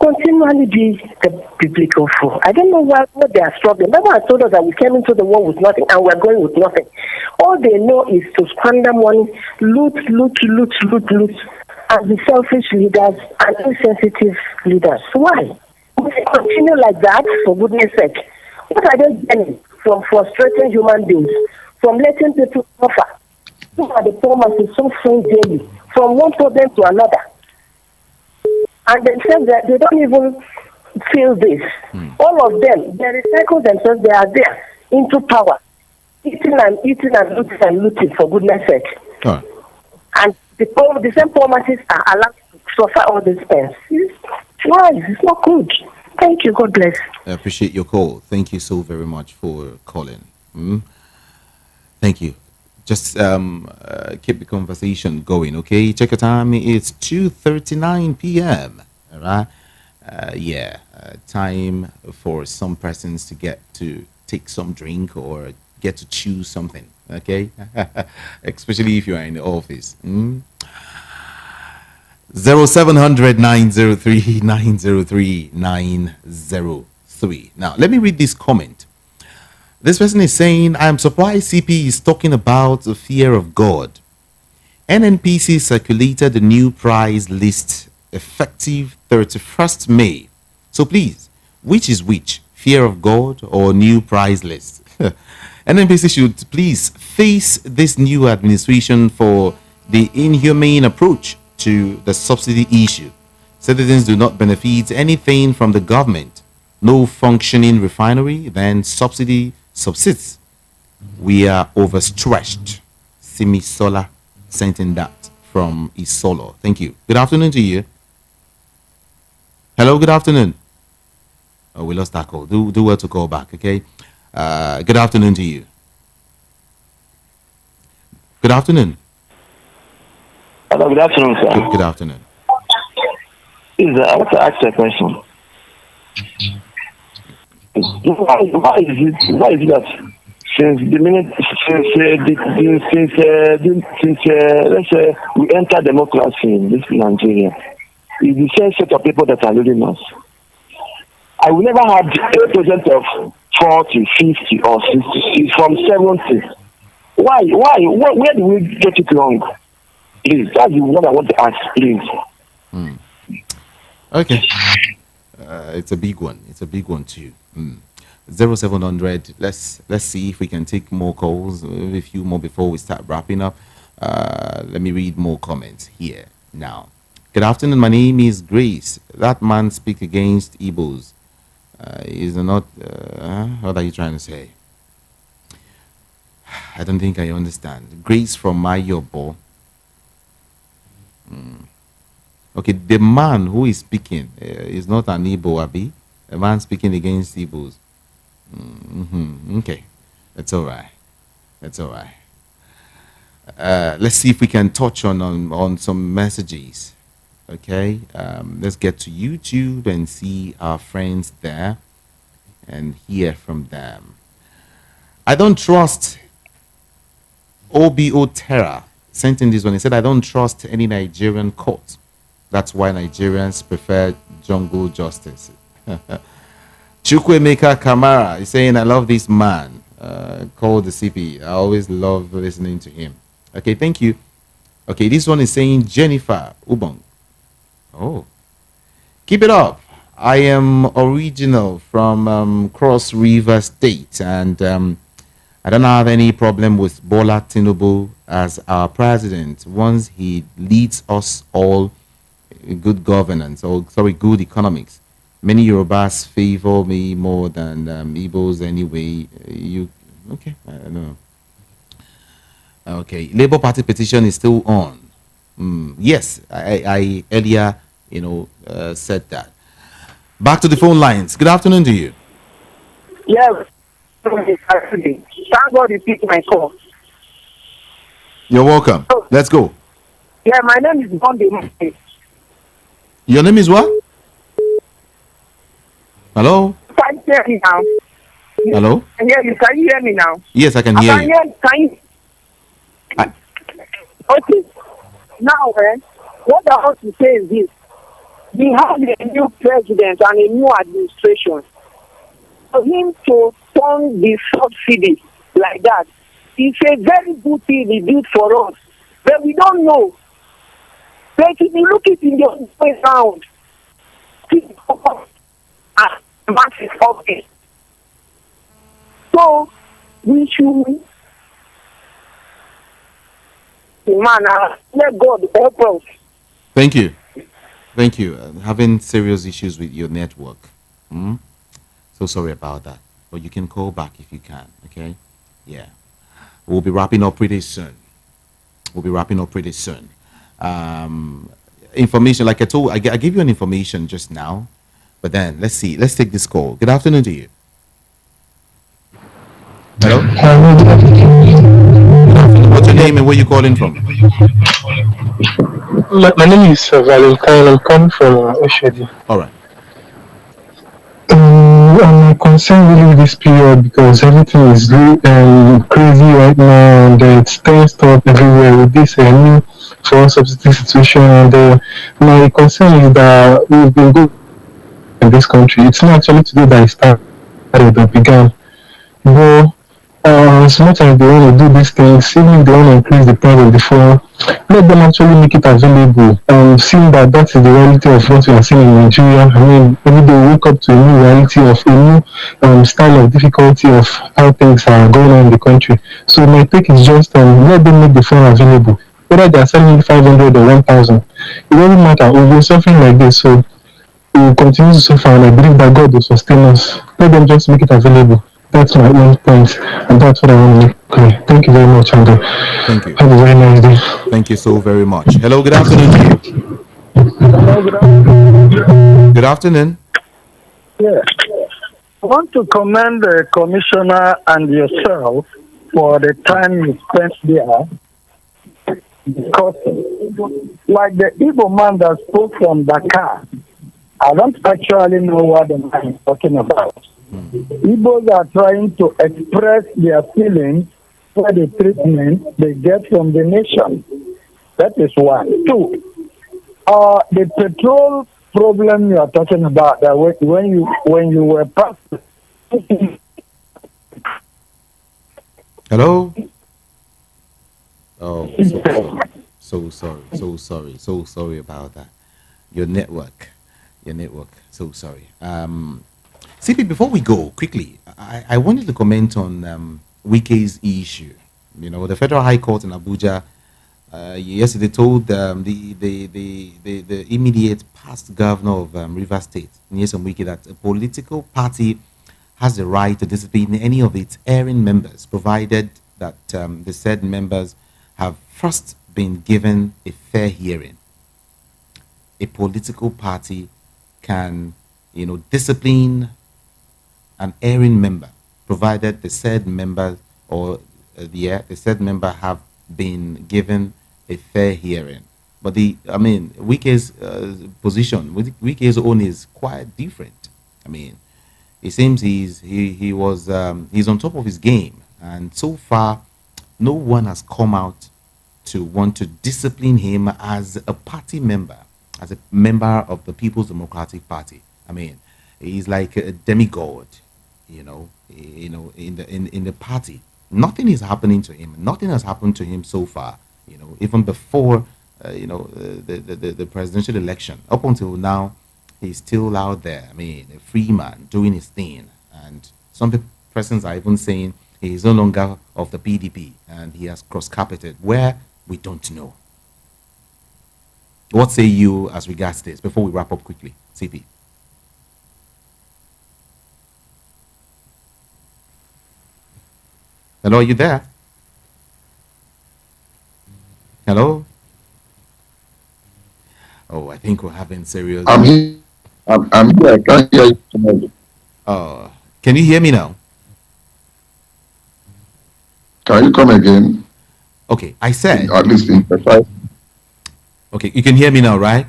continually be the biblical fool. I don't know what they are struggling. Remember, I told us that we came into the world with nothing and we're going with nothing. All they know is to squander money, loot, and be selfish leaders and insensitive leaders. Why? We continue like that, for goodness sake. What are they getting from frustrating human beings, from letting people suffer? Who are the poor masses suffering daily, from one problem to another? And they said that they don't even feel this. All of them, they recycle themselves, they are there into power. Eating and looting, for goodness sake. Right. And the same poor masses are allowed to suffer all these pains. Why? It's not good. Thank you. God bless. I appreciate your call. Thank you so very much for calling. Thank you. Just keep the conversation going, okay? Check your time. It's 2:39 p.m. All right. Time for some persons to get to take some drink or get to choose something, okay? Especially if you are in the office. 0700 903 903 903. Now, let me read this comment. This person is saying, I am surprised CP is talking about the fear of God. NNPC circulated the new price list effective 31st May. So please, which is which? Fear of God or new price list? NNPC should please face this new administration for the inhumane approach to the subsidy issue. Citizens do not benefit anything from the government. No functioning refinery, then subsidy subsists. We are overstretched. Simi Sola sent in that from Isolo. Thank you. Good afternoon to you. Hello, good afternoon. Oh, we lost that call. Do well to call back, okay? Good afternoon to you. Good afternoon. Hello, good afternoon, sir. Good afternoon. Please, I want to ask a question. Why is it that since the minute let's say we enter democracy in this Nigeria, it's the same set of people that are leading us. I will never have a percent of 40, 50, or 60. It's from 70. Why? Where do we get it wrong? Please, that's the one I want to ask, please. Okay. It's a big one. It's a big one too. 0700. Let's see if we can take more calls, maybe a few more before we start wrapping up. Let me read more comments here now. Good afternoon. My name is Grace. That man speak against Igbos. Is not. What are you trying to say? I don't think I understand. Grace from Mayobo. Okay, the man who is speaking is not an Igbo, Abi. A man speaking against Igbos. Okay, that's all right. That's all right. Let's see if we can touch on some messages. Okay, let's get to YouTube and see our friends there and hear from them. I don't trust OBO Terra sent in this one. He said, I don't trust any Nigerian court. That's why Nigerians prefer jungle justice. Chukwemeka Kamara is saying, I love this man called the CP. I always love listening to him. Okay, thank you. Okay, this one is saying Jennifer Ubong. Oh, keep it up. I am original from Cross River State, and I don't have any problem with Bola Tinubu as our president once he leads us all good governance, or sorry, good economics. Many Yorubas favor me more than Igbos anyway. Okay? I don't know. Okay, Labour Party petition is still on. Yes, I earlier, said that. Back to the phone lines. Good afternoon to you. Yes. Thank God you picked my call. You're welcome. Let's go. Yeah, my name is Bondi. Your name is what? Hello? Can you hear me now? Hello? Can you hear me now? Yes, I can hear you. Can you? Okay. Now, what I want to say is this. We have a new president and a new administration. For him to turn the subsidy like that, it's a very good thing he did for us. But we don't know. But if you look it in the way round, massive office. So we should let God help us. Thank you. Thank you. Having serious issues with your network. So sorry about that. But you can call back if you can. Okay? Yeah. We'll be wrapping up pretty soon. Information, like I told, I gave you an information just now. But then, let's see. Let's take this call. Good afternoon to you. Hello? What's your name and where you calling from? My name is Valentine. I'm coming from Oshedi. All right. I'm concerned really with this period because everything is crazy right now, and it's tensed up everywhere with this new foreign subsidy situation. And my concern is that we've been good in this country. It's not actually today that it started or began. But as much as they want to do these things, even if they want to increase the price of the phone, let them actually make it available. Seeing that is the reality of what we are seeing in Nigeria. I mean, every day we wake up to a new reality of a new style of difficulty of how things are going on in the country. So my take is just let them make the phone available. Whether they are selling 500 or 1,000, it doesn't matter. We've been suffering like this, so we will continue to suffer, and I believe that God will sustain us. Let them just make it available. That's my own point, and that's what I want to make clear. Thank you very much, and thank you. Have a very nice day. Thank you so very much. Hello, good afternoon to you. Hello, good afternoon. Good afternoon. Yeah. I want to commend the commissioner and yourself for the time you spent there, because like the Igbo man that spoke from Dakar, I don't actually know what the man is talking about. Igbos are trying to express their feelings for the treatment they get from the nation. That is one. Two, the petrol problem you are talking about, that when you were passed. Hello? Oh, So sorry, so sorry, so sorry about that. Your network, your network. So sorry. CP, before we go quickly, I wanted to comment on Wike's issue. You know, the Federal High Court in Abuja yesterday told the immediate past governor of Rivers State, Nyesom Wike, that a political party has the right to discipline any of its erring members, provided that the said members have first been given a fair hearing. A political party can, you know, discipline an erring member, provided the said member or the said member have been given a fair hearing. But Wike's position, Wike's own is quite different. I mean, it seems he's on top of his game, and so far, no one has come out to want to discipline him as a party member, as a member of the People's Democratic Party. I mean, he's like a demigod, in the party. Nothing is happening to him. Nothing has happened to him so far. Even before, the presidential election, up until now, he's still out there. I mean, a free man doing his thing. And some persons are even saying he is no longer of the PDP and he has cross-carpeted. Where? We don't know. What say you as regards this before we wrap up quickly, CP? Hello, are you there? Hello? Oh, I think we're having serious. I'm here. I'm here. I can't hear you. Can you hear me now? Can you come again? Okay, I said. At least in precise. Okay, you can hear me now, right?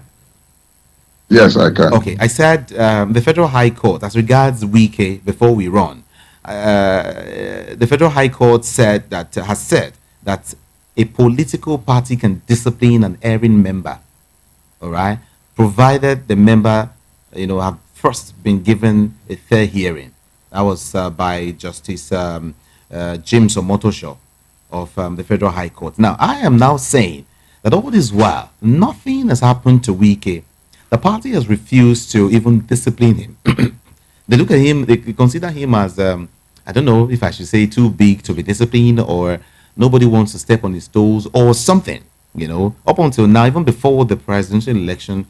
Yes, I can. Okay, I said the Federal High Court, as regards Wike, before we run, the Federal High Court has said that a political party can discipline an erring member, all right, provided the member, have first been given a fair hearing. That was by Justice James Omotosho of the Federal High Court. Now, I am now saying that all this while, nothing has happened to Wike. The party has refused to even discipline him. They look at him, they consider him as, I don't know if I should say too big to be disciplined, or nobody wants to step on his toes or something. Up until now, even before the presidential election,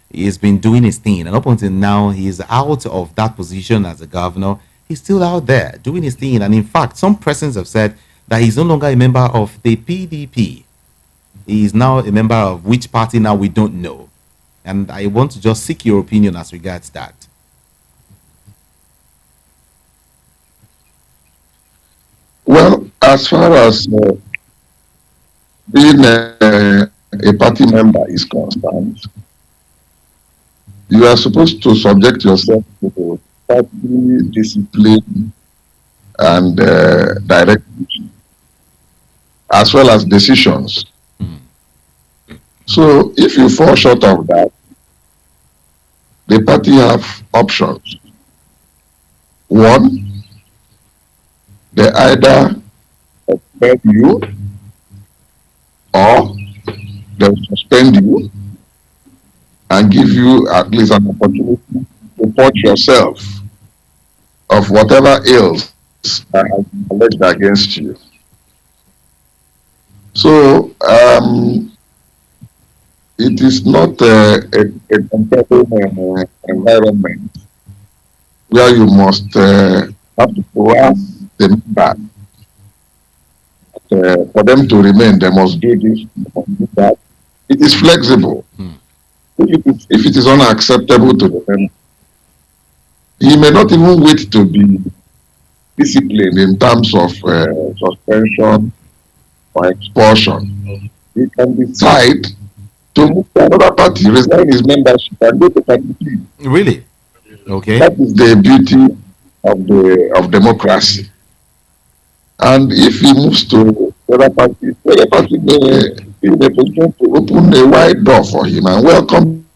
he's been doing his thing. And up until now, he's out of that position as a governor. He's still out there doing his thing. And in fact, some persons have said that he's no longer a member of the PDP. He is now a member of which party now we don't know. And I want to just seek your opinion as regards that. Well, as far as being a party member is concerned, you are supposed to subject yourself to party discipline and direction, as well as decisions. So if you fall short of that, the party have options. One, they either suspend you or they will suspend you and give you at least an opportunity to report yourself of whatever ills that have been alleged against you. So it is not a comfortable environment where you must have to coerce the member. For them to remain, they must do this, they must do that. It is flexible. If it is unacceptable to the member, he may not even wait to be disciplined in terms of suspension or expulsion. He can decide to move to another party, resign his membership, and go to party B. Really? Okay. That is the beauty of democracy. And if he moves to other party may be in a position to open a wide door for him and welcome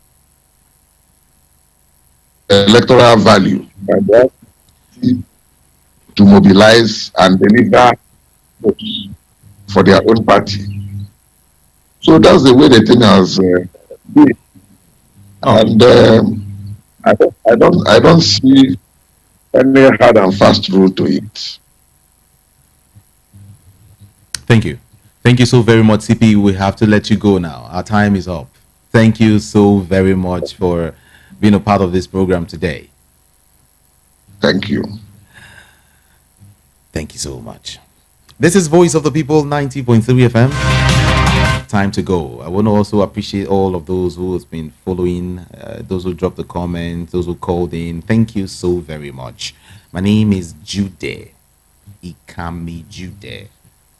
electoral value and to mobilize and deliver votes for their own party. So that's the way the thing has been. Oh, And I don't see any hard and fast rule to it. thank you. Thank you so very much, CP. We have to let you go now. Our time is up. Thank you so very much for being a part of this program today. Thank you. Thank you so much. This is Voice of the People 90.3 FM. Time to go. I want to also appreciate all of those who have been following, those who dropped the comments, those who called in. Thank you so very much. My name is Jude Ikami Jude.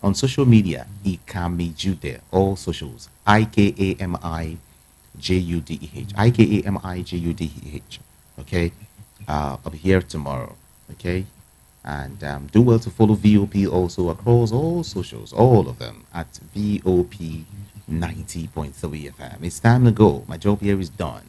On social media, Ikami Jude. All socials. IKAMIJUDEH. IKAMIJUDEH. Okay? I'll be here tomorrow. Okay? And do well to follow VOP also across all socials, all of them at VOP 90.3 FM. It's time to go. My job here is done.